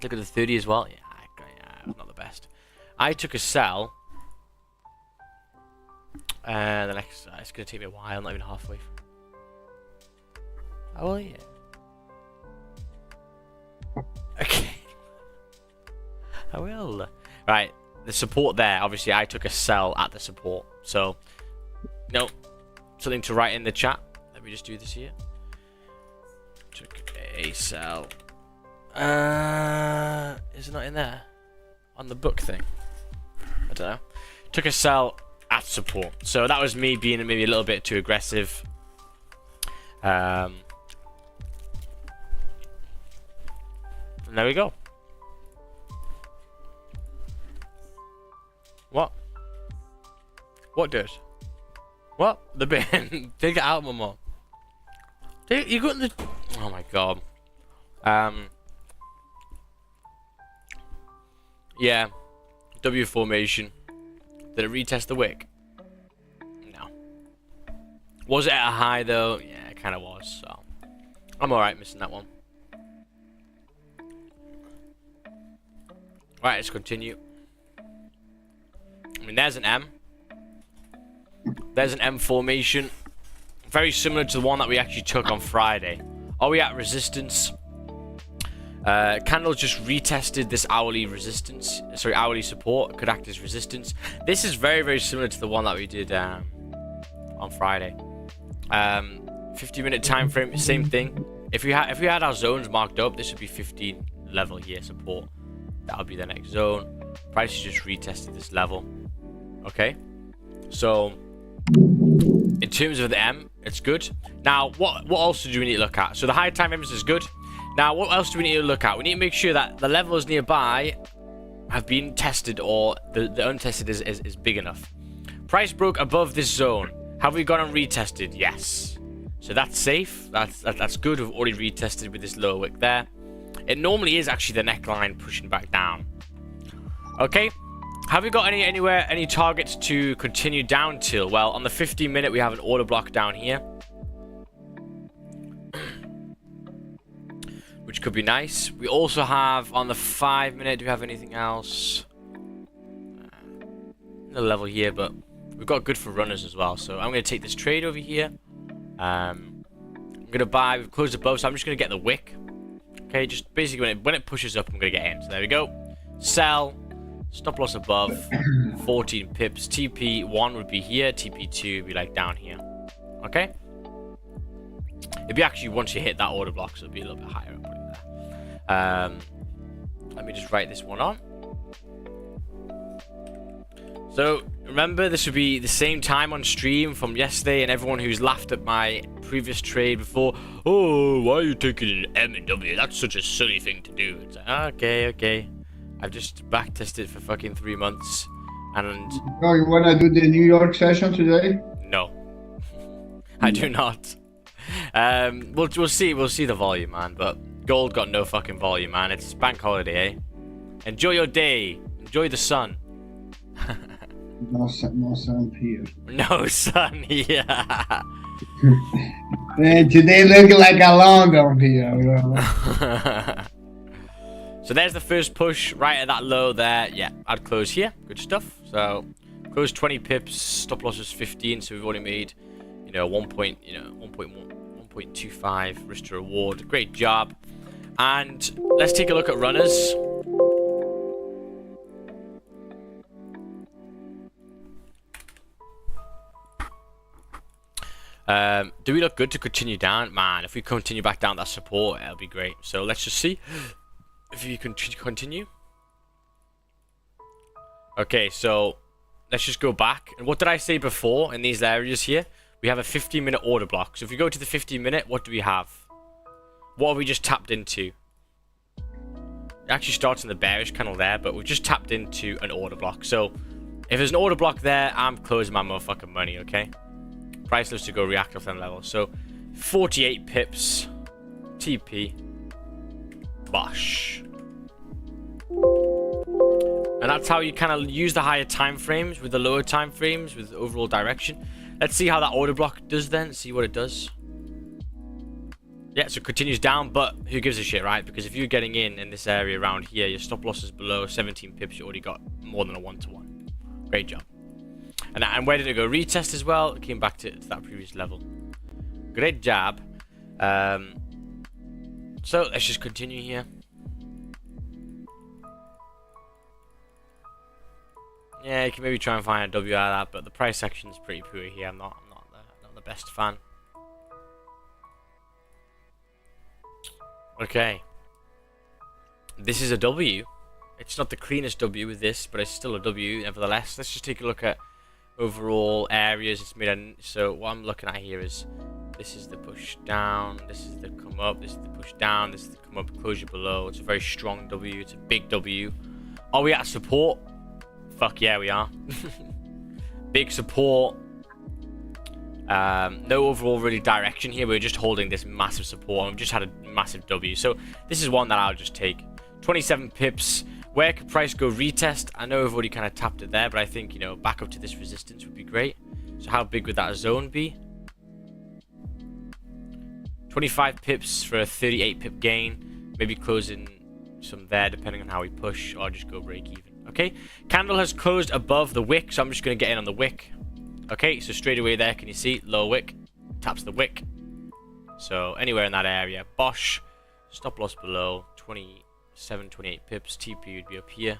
Look at the 30 as well. Yeah, not the best. I took a sell. And the next, it's going to take me a while. I'm not even halfway. Oh, well, yeah. Okay. I will. Right, the support there. Obviously, I took a sell at the support. So, no. Something to write in the chat. Let me just do this here. Took a sell. Is it not in there? On the book thing? I don't know. Took a sell at support. So that was me being maybe a little bit too aggressive. And there we go. What? What did? What? The bin. Take it out, Mama. You got the. Oh my god. Yeah. W formation. Did it retest the wick? No. Was it at a high though? Yeah, it kind of was. So I'm alright missing that one. Right, let's continue. I mean, there's an M. There's an M formation. Very similar to the one that we actually took on Friday. Are we at resistance? Candle just retested this hourly resistance. Sorry, hourly support. Could act as resistance. This is very, very similar to the one that we did on Friday. 50-minute time frame, same thing. If we had our zones marked up, this would be 15 level here support. That would be the next zone. Price just retested this level. Okay, so in terms of the M, it's good. Now, what else do we need to look at? So the high time frames is good. Now, what else do we need to look at? We need to make sure that the levels nearby have been tested, or the untested is big enough. Price broke above this zone. Have we gone and retested? Yes. So that's safe. That's good. We've already retested with this lower wick there. It normally is actually the neckline pushing back down. Okay. Have we got any targets to continue down till? Well, on the 15-minute, we have an order block down here, which could be nice. We also have on the 5-minute. Do we have anything else? No level here, but we've got good for runners as well. So I'm going to take this trade over here. I'm going to buy. We've closed above, so I'm just going to get the wick. Okay, just basically when it pushes up, I'm going to get in. So there we go. Sell. Stop loss above 14 pips. TP1 would be here. TP2 would be like down here. Okay. It'd be actually once you hit that order block, so it'd be a little bit higher. I'll put it there. Let me just write this one on. So remember, this would be the same time on stream from yesterday, and everyone who's laughed at my previous trade before, oh, why are you taking an M&W? That's such a silly thing to do. It's like, okay. I've just backtested for fucking 3 months, and Oh, you wanna do the New York session today? no, I do not. We'll see the volume, man. But gold got no fucking volume, man. It's bank holiday, eh? Enjoy your day. Enjoy the sun. No sun here. No sun, yeah. Man, today look like a London here. You know? So there's the first push right at that low there. Yeah, I'd close here. Good stuff. So close 20 pips. Stop loss was 15. So we've already made, 1.25 risk to reward. Great job. And let's take a look at runners. Do we look good to continue down? Man, if we continue back down that support, it'll be great. So let's just see if you can continue. Okay, so let's just go back. And what did I say before in these areas here? We have a 15-minute order block. So if we go to the 15-minute, what do we have? What have we just tapped into? It actually starts in the bearish candle there, but we've just tapped into an order block. So if there's an order block there, I'm closing my motherfucking money, okay? Price loves to go react off them levels. So 48 pips. TP. Bosh. And that's how you kind of use the higher time frames with the lower time frames with overall direction. Let's see how that order block does then. See what it does. Yeah, so it continues down, but who gives a shit, right? Because if you're getting in this area around here, your stop loss is below 17 pips. You already got more than a 1-to-1. Great job. And where did it go? Retest as well. It came back to that previous level. Great job. So let's just continue here. Yeah, you can maybe try and find a W out of that, but the price action is pretty poor here. I'm not the best fan. Okay. This is a W. It's not the cleanest W with this, but it's still a W nevertheless. Let's just take a look at overall areas it's made. So what I'm looking at here is this is the push down, this is the come up, this is the push down, this is the come up, closure below. It's a very strong W. It's a big W. Are we at support? Fuck yeah, we are. Big support. No overall really direction here. We're just holding this massive support, and we've just had a massive W. So this is one that I'll just take. 27 pips. Where could price go retest? I know we've already kind of tapped it there, but I think, back up to this resistance would be great. So how big would that zone be? 25 pips for a 38 pip gain. Maybe closing some there depending on how we push, or just go break even. Okay, candle has closed above the wick, so I'm just going to get in on the wick. Okay, so straight away there, can you see? Low wick, taps the wick. So anywhere in that area. Bosh, stop loss below, 27, 28 pips. TP would be up here.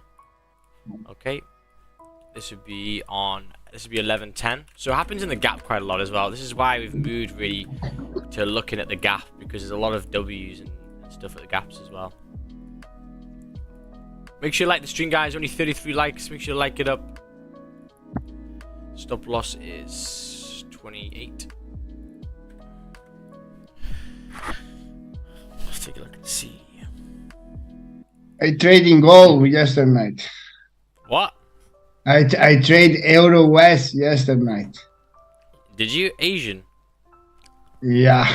Okay, this would be 11.10. So it happens in the gap quite a lot as well. This is why we've moved really to looking at the gap, because there's a lot of W's and stuff at the gaps as well. Make sure you like the stream, guys. Only 33 likes. Make sure you like it up. Stop loss is 28. Let's take a look and see. I trade in gold yesterday night. What? I trade Euro West yesterday night. Did you? Asian? Yeah.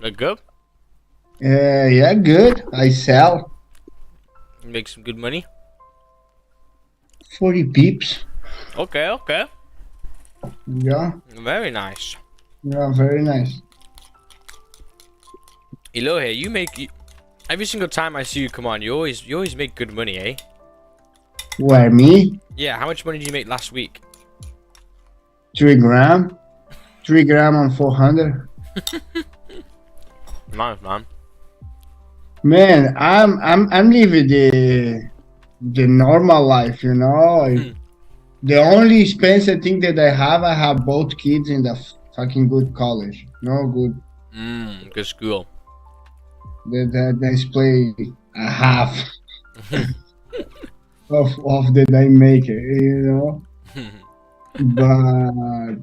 Look good? Yeah, good. I sell. You make some good money? 40 pips. Okay, okay. Yeah. Very nice. Yeah, very nice. Elohe, you make... Every single time I see you come on, you always make good money, eh? Where, me? Yeah, how much money did you make last week? 3 gram. 3 gram on 400. Nice, man. Man, I'm leaving the normal life, you know. The only expensive thing that I have both kids in the fucking good college. No good. Good school. They play a half of that I make it, you know. But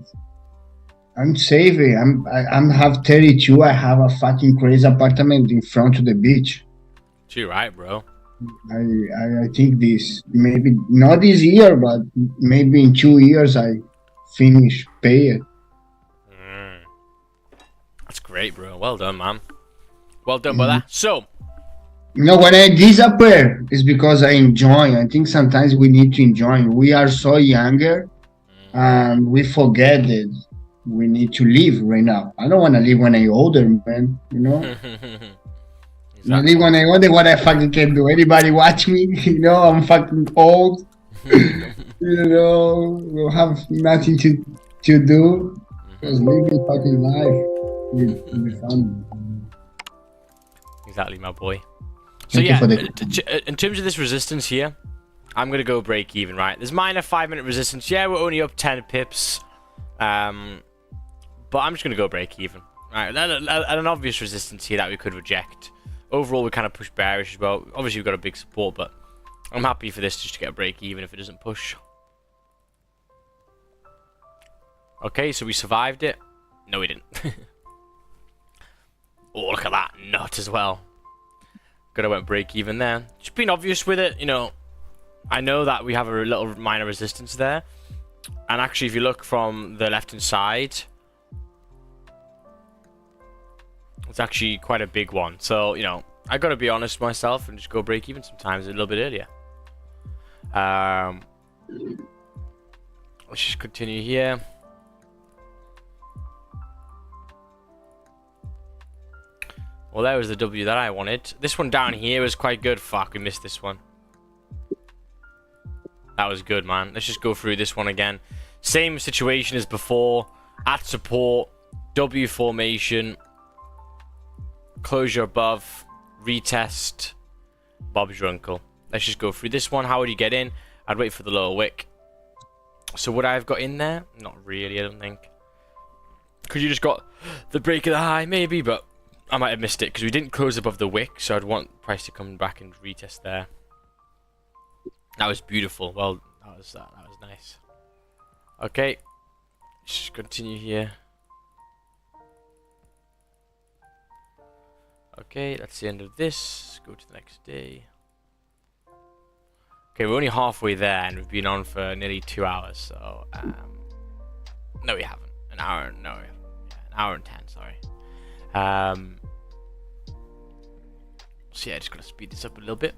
I'm saving. I'm have 32. I have a fucking crazy apartment in front of the beach. You're right, bro. I think this maybe not this year, but maybe in 2 years I finish pay it. That's great, bro. Well done, man. Well done, brother. So, You know, when I disappear, it's because I enjoy. I think sometimes we need to enjoy. We are so younger, and we forget that we need to live right now. I don't want to live when I'm older, man. You know, I live when I'm older. What I fucking can do? Anybody watch me? You know, I'm fucking old. You know, we'll have nothing to do. Just live the fucking life with the family. Exactly, my boy. So Thank you yeah, for the- in terms of this resistance here, I'm gonna go break even, right? There's minor 5-minute resistance. Yeah, we're only up 10 pips, but I'm just gonna go break even, right? And an obvious resistance here that we could reject. Overall, we kind of push bearish as well. Obviously, we've got a big support, but I'm happy for this just to get a break even if it doesn't push. Okay, so we survived it. No, we didn't. Oh, look at that nut as well. Could have went break even there. Just being obvious with it, you know. I know that we have a little minor resistance there. And actually, if you look from the left-hand side, it's actually quite a big one. So, you know, I got to be honest with myself and just go break even sometimes a little bit earlier. Let's just continue here. Well, there was the W that I wanted. This one down here was quite good. Fuck, we missed this one. That was good, man. Let's just go through this one again. Same situation as before. At support, W formation, closure above, retest, Bob's your uncle. Let's just go through this one. How would you get in? I'd wait for the lower wick. So would I have got in there? Not really, I don't think. Could you just got the break of the high? Maybe, but I might have missed it because we didn't close above the wick, so I'd want price to come back and retest there. That was beautiful. Well, that was nice. Okay, let's just continue here. Okay, that's the end of this. Let's go to the next day. Okay, we're only halfway there, and we've been on for nearly 2 hours. So, no, we haven't. An hour and 10. Sorry. So yeah, just gonna speed this up a little bit.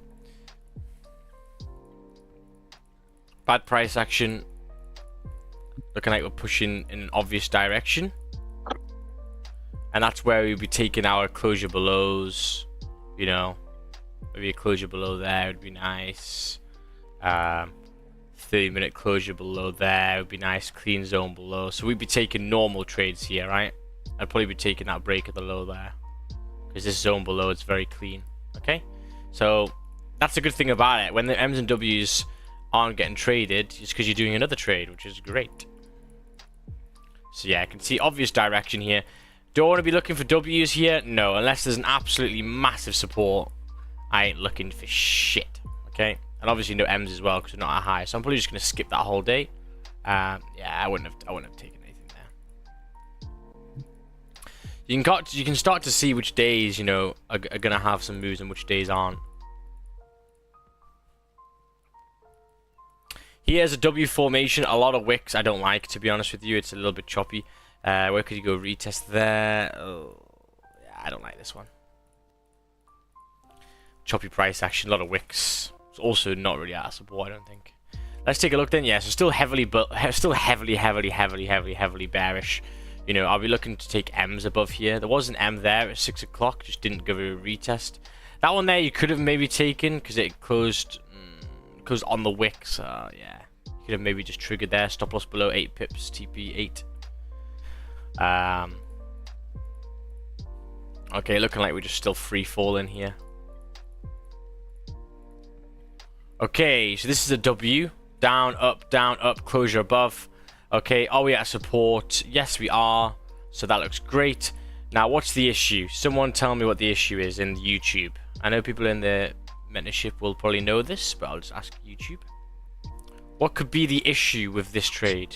Bad price action. Looking like we're pushing in an obvious direction. And that's where we'll be taking our closure belows. You know, maybe a closure below there would be nice. 30-minute closure below there would be nice. Clean zone below. So we'd be taking normal trades here, right? I'd probably be taking that break at the low there. Because this zone below is very clean. Okay? So that's a good thing about it. When the M's and W's aren't getting traded, it's because you're doing another trade, which is great. So yeah, I can see obvious direction here. Do I want to be looking for W's here? No, unless there's an absolutely massive support. I ain't looking for shit. Okay? And obviously no M's as well because we're not at high. So I'm probably just going to skip that whole day. Yeah, I wouldn't have taken anything there. You can start to see which days, you know, are going to have some moves and which days aren't. Here's a W formation. A lot of wicks I don't like, to be honest with you. It's a little bit choppy. Where could you go retest there? Oh, yeah, I don't like this one. Choppy price action, a lot of wicks. It's also not really out of support, I don't think. Let's take a look then. Yeah, so still heavily bearish. You know, I'll be looking to take M's above here. There was an M there at 6 o'clock, just didn't give it a retest. That one there you could have maybe taken because it closed on the wick. So yeah, you could have maybe just triggered there. Stop loss below 8 pips, TP 8. Okay, looking like we're just still free falling here. Okay, so this is a W. Down, up, closure above. Okay, are we at support? Yes, we are. So that looks great. Now, what's the issue? Someone tell me what the issue is in YouTube. I know people in the mentorship will probably know this, but I'll just ask YouTube. What could be the issue with this trade?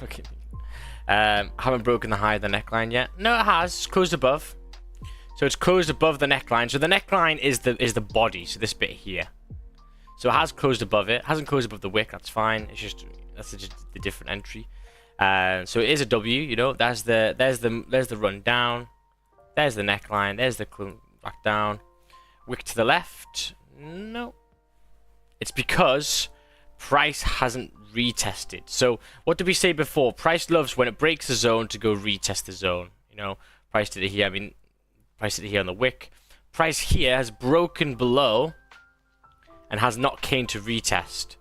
Okay. Haven't broken the high of the neckline yet. No, it has. It's closed above. So it's closed above the neckline. So the neckline is the body. So this bit here. So it has closed above it. Hasn't closed above the wick. That's fine. It's just the different entry. So it is a W. You know, there's the run down. There's the neckline. There's the back down. Wick to the left. No. It's because price hasn't retested. So what did we say before? Price loves when it breaks the zone to go retest the zone. You know, price did it here. I mean, price did it here on the wick. Price here has broken below and has not came to retest.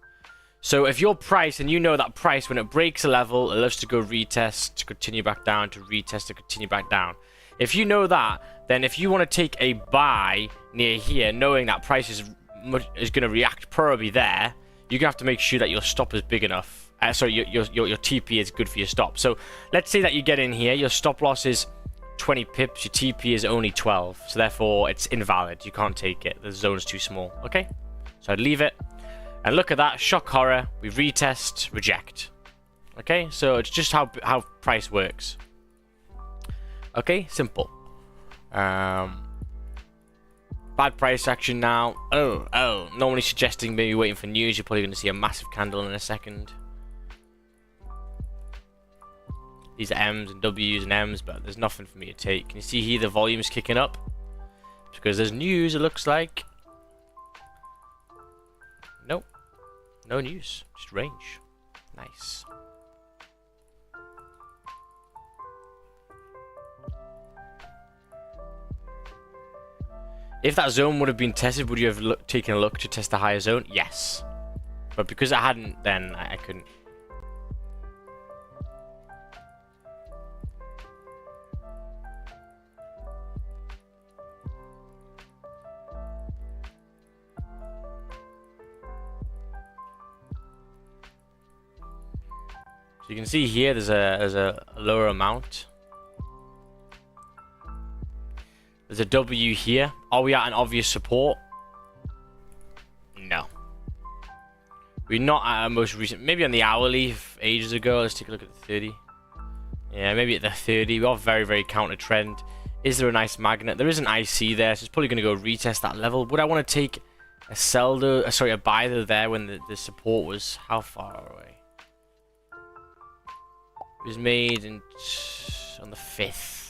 So if your price, and you know that price, when it breaks a level, it loves to go retest, to continue back down, to retest, to continue back down. If you know that, then if you want to take a buy near here, knowing that price is going to react probably there, you're going to have to make sure that your stop is big enough. Sorry, your TP is good for your stop. So let's say that you get in here, your stop loss is 20 pips, your TP is only 12. So therefore, it's invalid. You can't take it. The zone's too small. Okay? So I'd leave it. And look at that. Shock horror. We retest, reject. Okay? So it's just how price works. Okay? Simple. Bad price action now. Oh. Normally suggesting maybe waiting for news. You're probably going to see a massive candle in a second. These are M's and W's and M's, but there's nothing for me to take. Can you see here the volume's kicking up? Because there's news, it looks like. Nope. No news. Just range. Nice. If that zone would have been tested, would you have taken a look to test the higher zone? Yes. But because I hadn't, then I couldn't. So you can see here there's a lower amount. There's a W here. Are we at an obvious support? No. We're not at our most recent. Maybe on the hourly ages ago. Let's take a look at the 30. Yeah, maybe at the 30. We are very, very counter trend. Is there a nice magnet? There is an IC there, so it's probably going to go retest that level. Would I want to take a sell though? Sorry, a buy though there when the support was how far away? It was made on the 5th.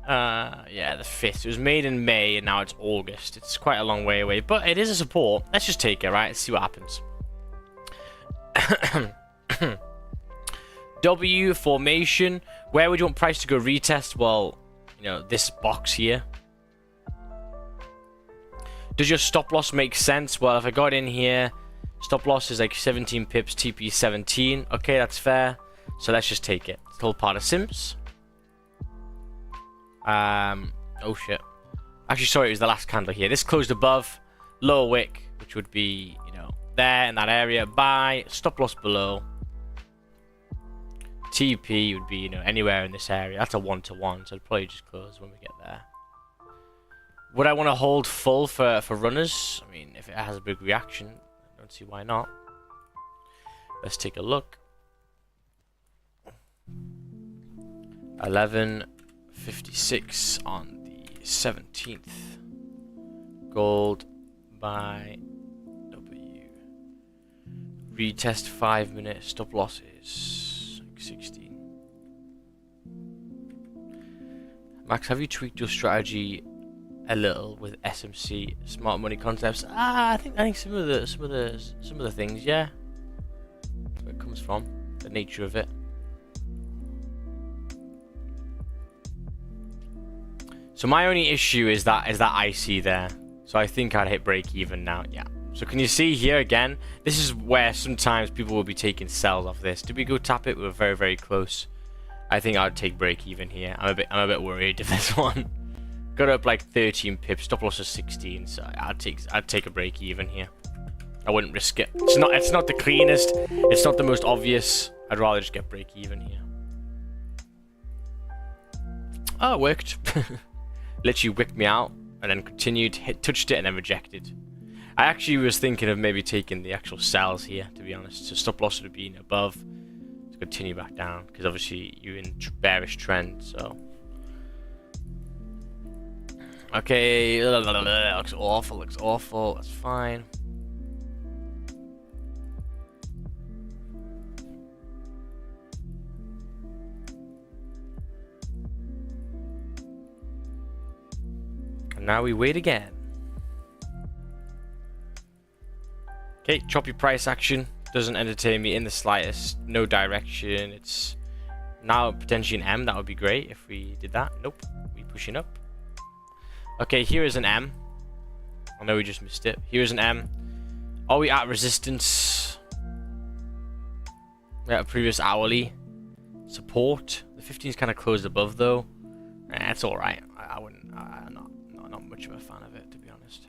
Yeah, the 5th. It was made in May, and now it's August. It's quite a long way away, but it is a support. Let's just take it, right? Let's see what happens. W formation. Where would you want price to go retest? Well, you know, this box here. Does your stop loss make sense? Well, if I got in here, stop loss is like 17 pips, TP 17. Okay, that's fair. So let's just take it. It's all part of Sims. Oh shit. Actually, sorry, it was the last candle here. This closed above, lower wick, which would be, you know, there in that area. Buy, stop loss below. TP would be, you know, anywhere in this area. That's a 1-to-1, so I'd probably just close when we get there. Would I want to hold full for runners? I mean, if it has a big reaction, I don't see why not. Let's take a look. 11.56 on the 17th. Gold by W. Retest 5 minute stop losses like 16. Max, have you tweaked your strategy a little with SMC smart money concepts? I think some of the things, yeah. That's where it comes from, the nature of it. So my only issue is that IC there. So I think I'd hit break even now. Yeah. So can you see here again? This is where sometimes people will be taking sells off this. Did we go tap it? We were very, very close. I think I'd take break even here. I'm a bit worried if this one got up like 13 pips. Stop loss of 16. So I'd take a break even here. I wouldn't risk it. It's not the cleanest. It's not the most obvious. I'd rather just get break even here. Oh, it worked. Literally wicked me out and then continued, touched it and then rejected. I actually was thinking of maybe taking the actual sells here, to be honest. So stop loss would have been above to continue back down, because obviously you're in bearish trend. So okay, looks awful, looks awful. That's fine. And now we wait again. Okay, choppy price action doesn't entertain me in the slightest. No direction. It's now potentially an M. That would be great if we did that. Nope, we pushing up. Okay, here is an M. I know we just missed it. Here's an M. Are we at resistance? We at previous hourly support. The 15 is kind of closed above though. It's all right. I wouldn't. I'm not much of a fan of it, to be honest.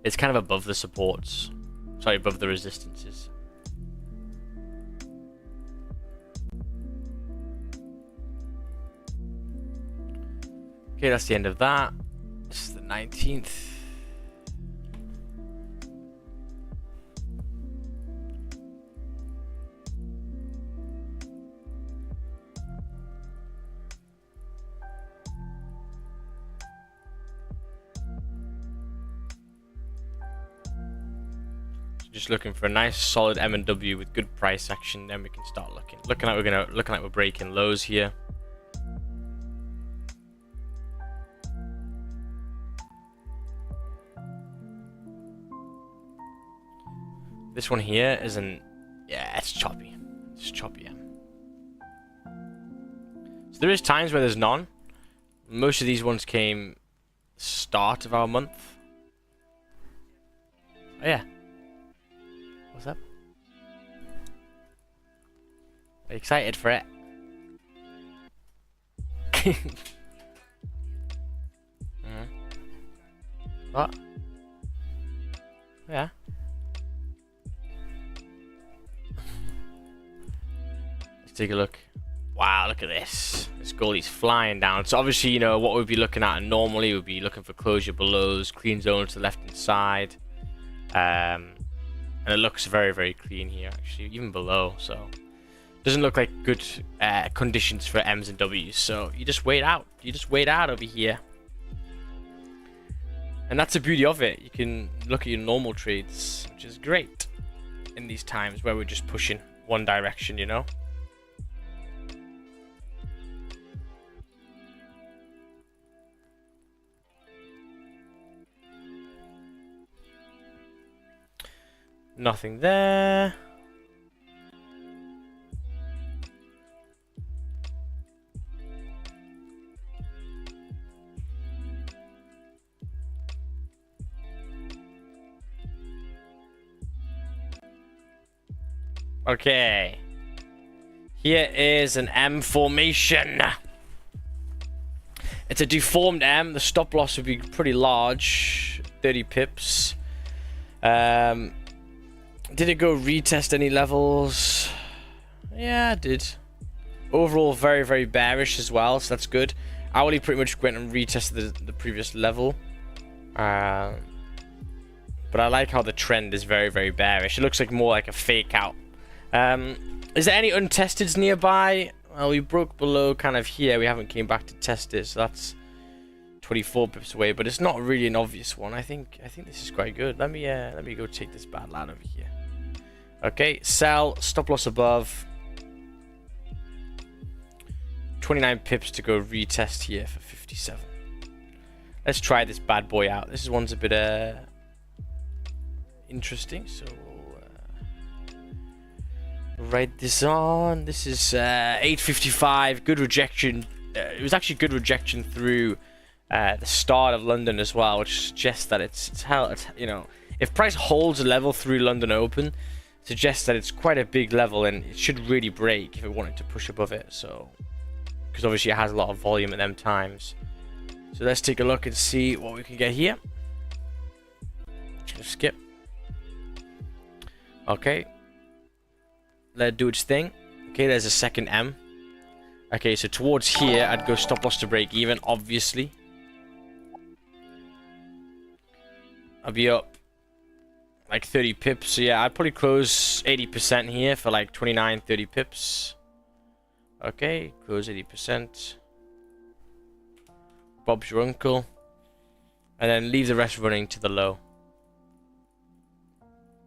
It's kind of above the supports. Sorry, above the resistances. Okay, that's the end of that. This is the 19th. Just looking for a nice solid M&W with good price action, then we can start looking. Looking like we're breaking lows here. This one here isn't. Yeah, it's choppy. It's choppy. Yeah. So there is times where there's none. Most of these ones came start of our month. Oh yeah. What's up? Are you excited for it? What? Yeah. Let's take a look. Wow, look at this. This goalie's flying down. So obviously, you know, what we'd be looking at normally would be looking for closure belows, clean zones to the left hand side. And it looks very, very clean here, actually, even below. So doesn't look like good conditions for M's and W's. So you just wait out. You just wait out over here. And that's the beauty of it. You can look at your normal trades, which is great in these times where we're just pushing one direction, you know. Nothing there. Okay. Here is an M formation. It's a deformed M. The stop loss would be pretty large. 30 pips. Did it go retest any levels? Yeah, it did. Overall, very, very bearish as well, so that's good. Hourly pretty much went and retested the previous level. But I like how the trend is very, very bearish. It looks like more like a fake out. Is there any untesteds nearby? Well, we broke below kind of here. We haven't came back to test it, so that's 24 pips away. But it's not really an obvious one. I think this is quite good. Let me go take this bad lad over here. Okay, sell, stop loss above. 29 pips to go retest here for 57. Let's try this bad boy out. This one's a bit interesting, so we'll write this on. This is 8.55. Good rejection. It was actually good rejection through the start of London as well, which suggests that it's you know, If price holds a level through London Open, suggests that it's quite a big level and it should really break if it wanted to push above it. So, because obviously it has a lot of volume at them times. So let's take a look and see what we can get here. Just skip. Okay. Let it do its thing. Okay, there's a second M. Okay, so towards here, I'd go stop loss to break even, obviously. I'll be up like 30 pips. So yeah, I'd probably close 80% here for like 29, 30 pips. Okay, close 80%. Bob's your uncle. And then leave the rest running to the low.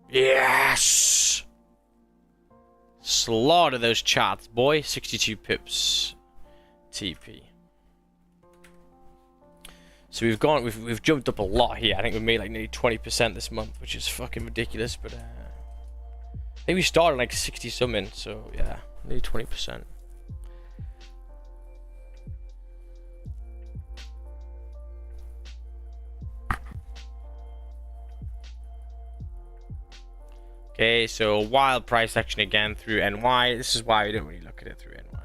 Yes! Slaughter those charts, boy. 62 pips. TP. So we've jumped up a lot here. I think we've made like nearly 20% this month, which is fucking ridiculous. But I think we started like 60 something, so yeah, nearly 20%. Okay, so wild price action again through NY. This is why we don't really look at it through NY.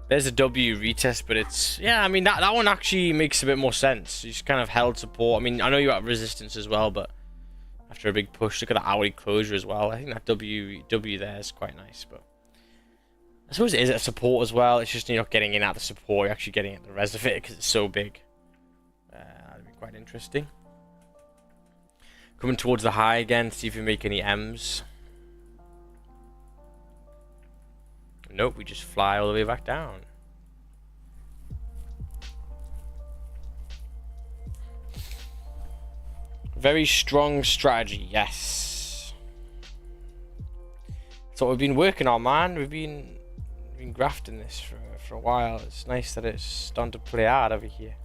There's a W retest, but it's, yeah, I mean, that one actually makes a bit more sense. He's kind of held support. I mean, I know you're at resistance as well, but after a big push, look at the hourly closure as well. I think that W there is quite nice, but I suppose it is at support as well. It's just you're not getting in at the support, you're actually getting at the rest of it because it's so big. That'd be quite interesting. Coming towards the high again, see if we make any M's. Nope, we just fly all the way back down. Very strong strategy, yes. That's what we've been working on, man. We've been grafting this for a while. It's nice that it's starting to play out over here.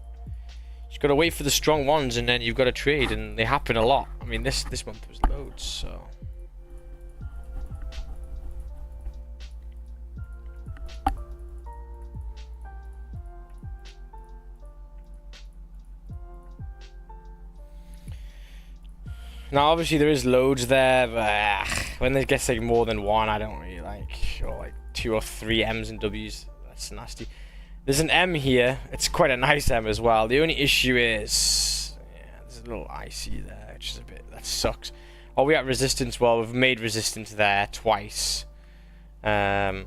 Just gotta wait for the strong ones, and then you've got to trade, and they happen a lot. I mean, this month was loads, so. Now, obviously, there is loads there, but when there gets like more than one, I don't really like, or like 2 or 3 M's and W's. That's nasty. There's an M here. It's quite a nice M as well. The only issue is, yeah, there's a little IC there, which is a bit, that sucks. Are we at resistance? Well, we've made resistance there twice. Yeah,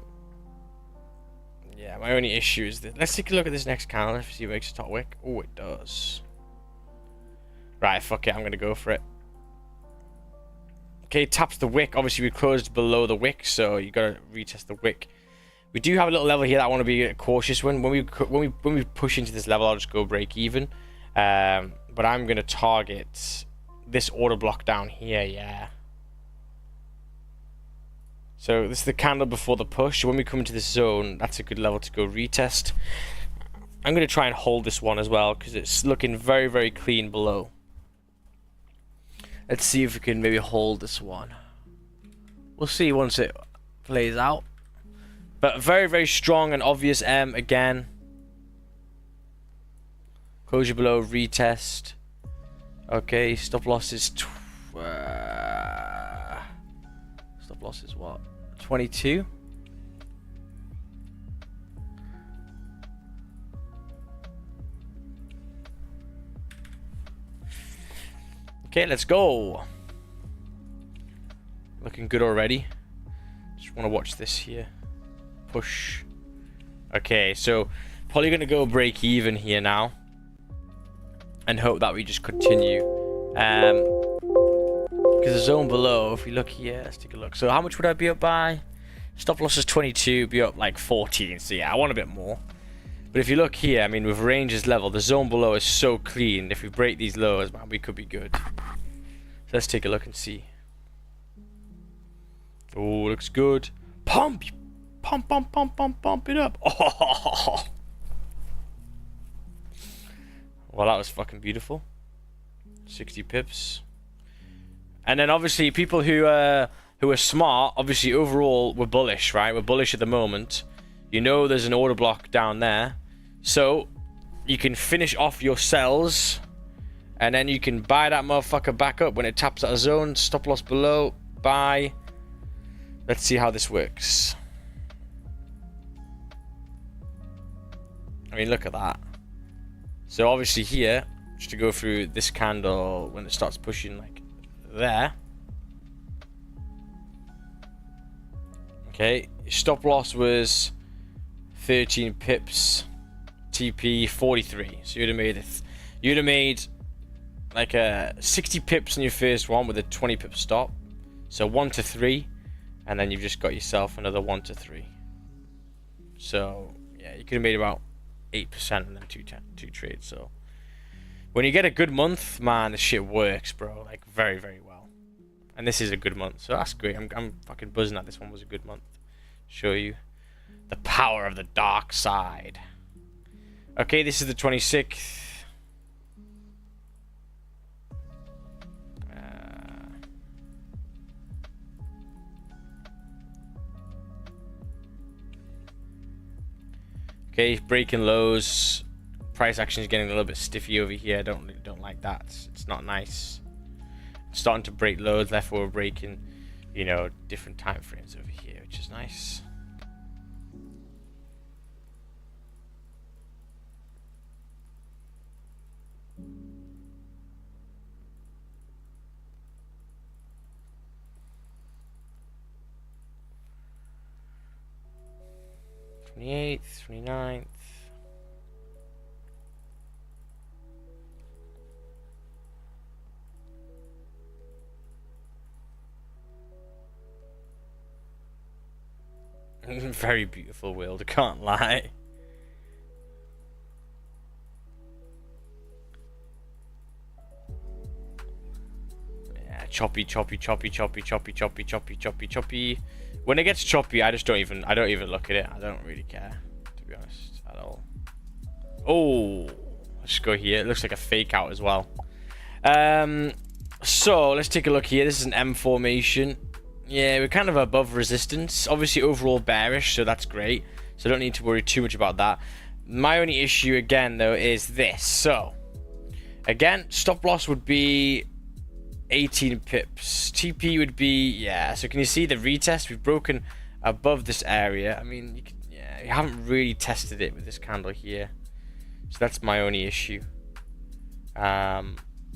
my only issue is that. Let's take a look at this next candle. Let's see if it makes a top wick. Oh, it does. Right, fuck it. I'm gonna go for it. Okay, taps the wick. Obviously, we closed below the wick, so you gotta retest the wick. We do have a little level here that I want to be cautious when we push into this level. I'll just go break even. But I'm gonna target this order block down here. Yeah. So this is the candle before the push. When we come into this zone, that's a good level to go retest. I'm gonna try and hold this one as well because it's looking very, very clean below. Let's see if we can maybe hold this one. We'll see once it plays out. But very, very strong and obvious M again. Closure below, retest. Okay, stop loss is... stop loss is what? 22? Okay, let's go. Looking good already. Just want to watch this here. Push. Okay, so probably going to go break even here now. And hope that we just continue. Because the zone below, if we look here, let's take a look. So how much would I be up by? Stop loss is 22, be up like 14. So yeah, I want a bit more. But if you look here, I mean, with ranges level, the zone below is so clean. If we break these lows, man, we could be good. So let's take a look and see. Oh, looks good. Pump! Pump, pump, pump, pump, pump it up. Oh. Well, that was fucking beautiful. 60 pips. And then obviously people who are smart, obviously overall we're bullish, right? We're bullish at the moment. You know there's an order block down there. So you can finish off your sells and then you can buy that motherfucker back up when it taps that zone. Stop loss below, buy. Let's see how this works. I mean, look at that. So obviously here, just to go through this candle when it starts pushing like there. Okay, stop loss was 13 pips, TP 43. So you'd have made like a 60 pips in your first one with a 20 pip stop. So 1 to 3, and then you've just got yourself another 1 to 3. So yeah, you could have made about 8% in them two trades. So when you get a good month, man, this shit works, bro. Like very, very well. And this is a good month, so that's great. I'm fucking buzzing that this one was a good month. Show you the power of the dark side. Okay, this is the 26th. Okay, breaking lows. Price action is getting a little bit stiffy over here. I don't like that. It's not nice. Starting to break lows, therefore we're breaking, you know, different time frames over here, which is nice. th, 29th. Very beautiful world, I can't lie. Yeah, choppy. When it gets choppy, I don't even look at it. I don't really care, to be honest, at all. Oh, let's go here. It looks like a fake out as well. So let's take a look here. This is an M formation. Yeah, we're kind of above resistance. Obviously overall bearish, so that's great. So don't need to worry too much about that. My only issue again though is this. So again, stop loss would be 18 pips. TP would be, yeah. So can you see the retest? We've broken above this area. I mean, you haven't really tested it with this candle here. So that's my only issue.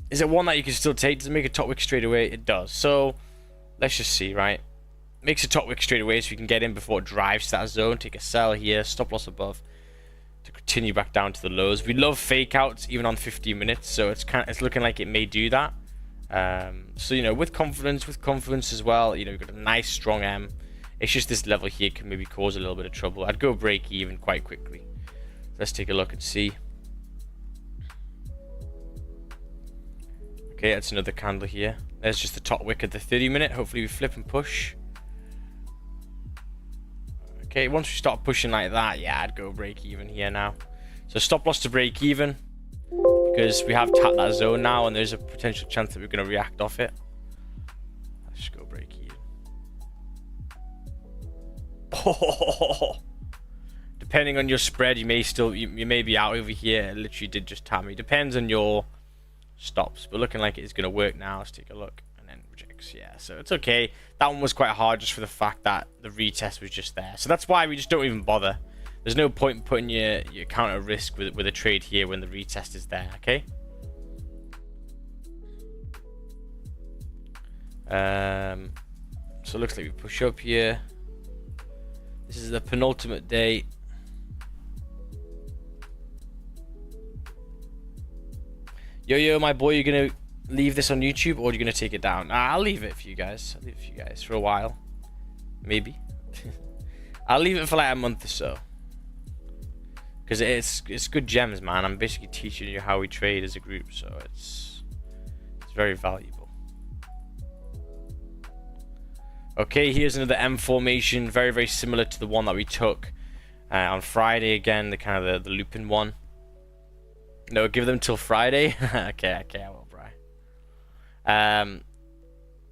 Is it one that you can still take? Does it make a top wick straight away? It does. So let's just see, right? Makes a top wick straight away so we can get in before it drives to that zone. Take a sell here, stop loss above to continue back down to the lows. We love fake outs even on 15 minutes, so it's looking like it may do that. So you know, with confidence as well, you know, we've got a nice strong M. It's just this level here can maybe cause a little bit of trouble. I'd go break even quite quickly. Let's take a look and see. Okay, that's another candle here. There's just the top wick at the 30-minute. Hopefully we flip and push. Okay, once we start pushing like that, yeah, I'd go break even here now. So stop loss to break even, because we have tapped that zone now and there's a potential chance that we're going to react off it. Let's just go break even. Oh, depending on your spread, you may be out over here. It literally did just tap me. Depends on your stops, but looking like it is going to work now. Let's take a look, and then rejects. Yeah, so it's okay. That one was quite hard just for the fact that the retest was just there. So that's why we just don't even bother. There's no point in putting your account at risk with a trade here when the retest is there. Okay. So it looks like we push up here. This is the penultimate day. Yo, my boy, you're gonna leave this on YouTube or are you gonna take it down? I'll leave it for you guys. I'll leave it for you guys for a while, maybe. I'll leave it for like a month or so, because it's good gems, man. I'm basically teaching you how we trade as a group, so it's very valuable. Okay, here's another M formation, very, very similar to the one that we took on Friday. Again, the kind of the looping one. No, give them till Friday. okay, I will, bro.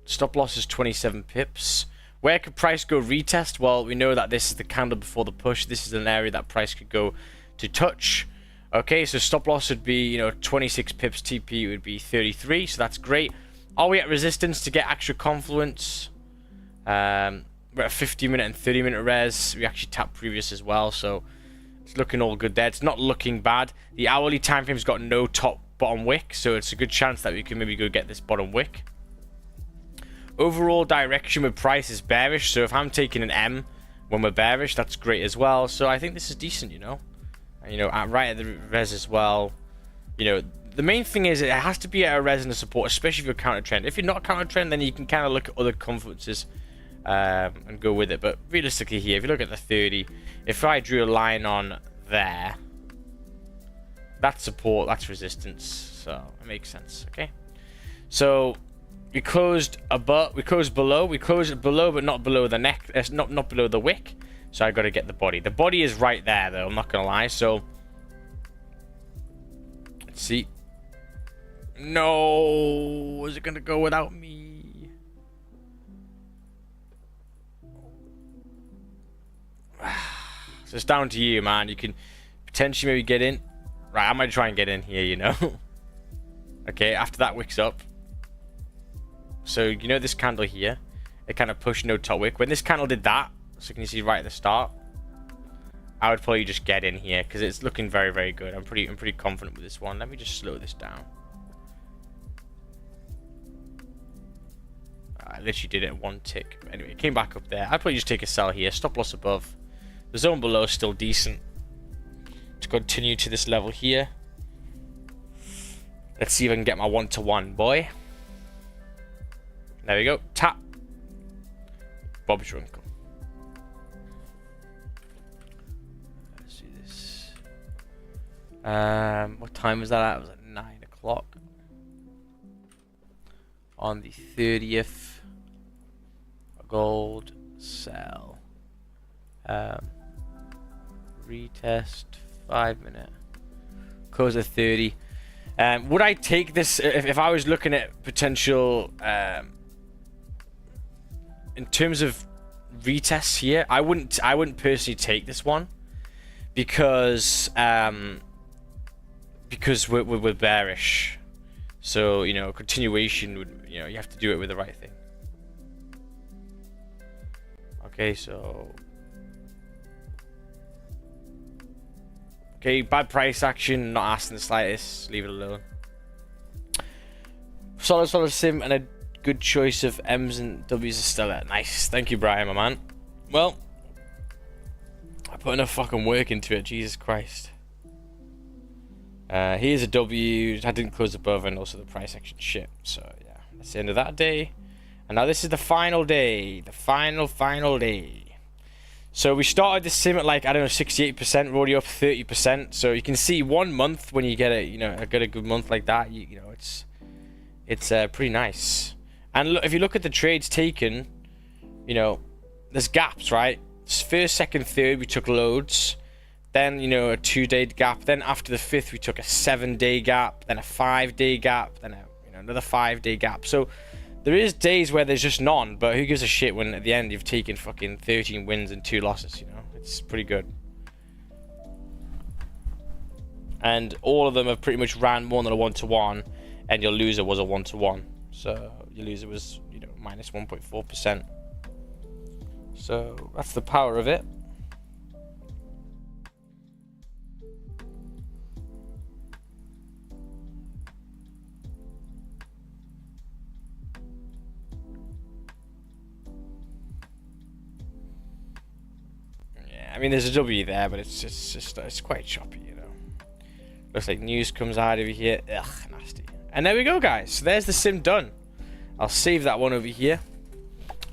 Stop loss is 27 pips. Where could price go retest? Well, we know that this is the candle before the push. This is an area that price could go to touch. Okay, so stop loss would be, you know, 26 pips. TP would be 33, so that's great. Are we at resistance to get extra confluence? We're at 50-minute and 30-minute res. We actually tapped previous as well, so it's looking all good there. It's not looking bad. The hourly time frame's got no top bottom wick, so it's a good chance that we can maybe go get this bottom wick. Overall direction with price is bearish, so if I'm taking an M when we're bearish, that's great as well. So I think this is decent, you know. And, you know, right at the res as well. You know, the main thing is it has to be at a res and a support, especially if you're counter trend. If you're not counter trend, then you can kind of look at other confluences and go with it. But realistically here, if you look at the 30, if I drew a line on there, that's support, that's resistance, so it makes sense. Okay, so we closed above, we closed below, but not below the neck. It's not below the wick. So I got to get the body. The body is right there, though. I'm not gonna lie. So let's see. No, is it gonna go without me? So it's down to you, man. You can potentially maybe get in. Right, I might try and get in here, you know. Okay, after that wick's up. So, you know this candle here? It kind of pushed no top wick. When this candle did that, so can you see right at the start? I would probably just get in here because it's looking very, very good. I'm pretty confident with this one. Let me just slow this down. I literally did it in one tick. But anyway, it came back up there. I'd probably just take a sell here. Stop loss above. The zone below is still decent. To continue to this level here. Let's see if I can get my 1-to-1, boy. There we go. Tap. Bob's your uncle. Let's do this. What time was that at? It was at 9 o'clock. On the 30th. Gold. Sell. Retest. 5-minute. Close at 30. Would I take this if I was looking at potential in terms of retests here? I wouldn't personally take this one because we're bearish. So, you know, continuation would, you know, you have to do it with the right thing. Okay, so okay, bad price action, not asking the slightest, leave it alone. Solid sim and a good choice of M's and W's are still there. Nice, thank you, Brian, my man. Well, I put enough fucking work into it, Jesus Christ. Here's a W, I didn't close above, and also the price action shit. So yeah, that's the end of that day. And now this is the final day, the final day. So we started the sim at like, I don't know, 68%, we're already up 30%. So you can see 1 month when you get a, you know, a good month like that, you know, it's pretty nice. And look, if you look at the trades taken, you know, there's gaps, right? First, second, third, we took loads. Then, you know, a 2-day gap. Then after the 5th, we took a 7-day gap. Then a 5-day gap. Then another 5-day gap. So there is days where there's just none, but who gives a shit when at the end you've taken fucking 13 wins and 2 losses, you know? It's pretty good. And all of them have pretty much ran more than a 1-to-1, and your loser was a 1-to-1. So your loser was, you know, minus 1.4%. So that's the power of it. I mean, there's a W there, but it's quite choppy, you know. Looks like news comes out over here. Ugh, nasty. And there we go, guys. So there's the sim done. I'll save that one over here.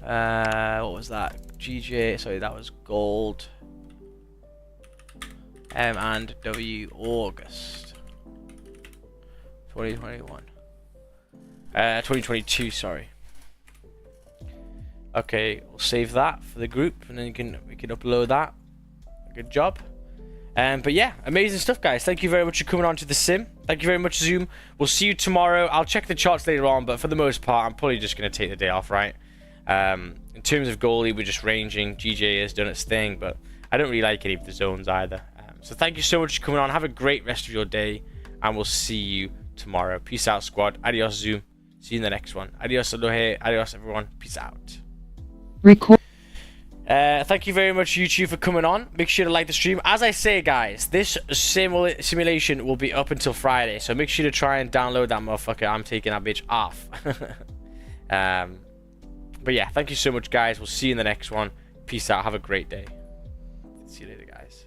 What was that? GJ. Sorry, that was gold. M and W August 2021. 2022. Sorry. Okay, we'll save that for the group, and then we can upload that. Good job. But yeah, amazing stuff, guys. Thank you very much for coming on to the sim. Thank you very much, Zoom. We'll see you tomorrow. I'll check the charts later on, but for the most part, I'm probably just going to take the day off, right? In terms of goalie, we're just ranging. GJ has done its thing, but I don't really like any of the zones either. So thank you so much for coming on. Have a great rest of your day, and we'll see you tomorrow. Peace out, squad. Adios, Zoom. See you in the next one. Adios, aloha. Adios, everyone. Peace out. Record. Thank you very much, YouTube, for coming on. Make sure to like the stream. As I say, guys, this simulation will be up until Friday, so make sure to try and download that motherfucker. I'm taking that bitch off. But yeah, thank you so much, guys. We'll see you in the next one. Peace out. Have a great day. See you later, guys.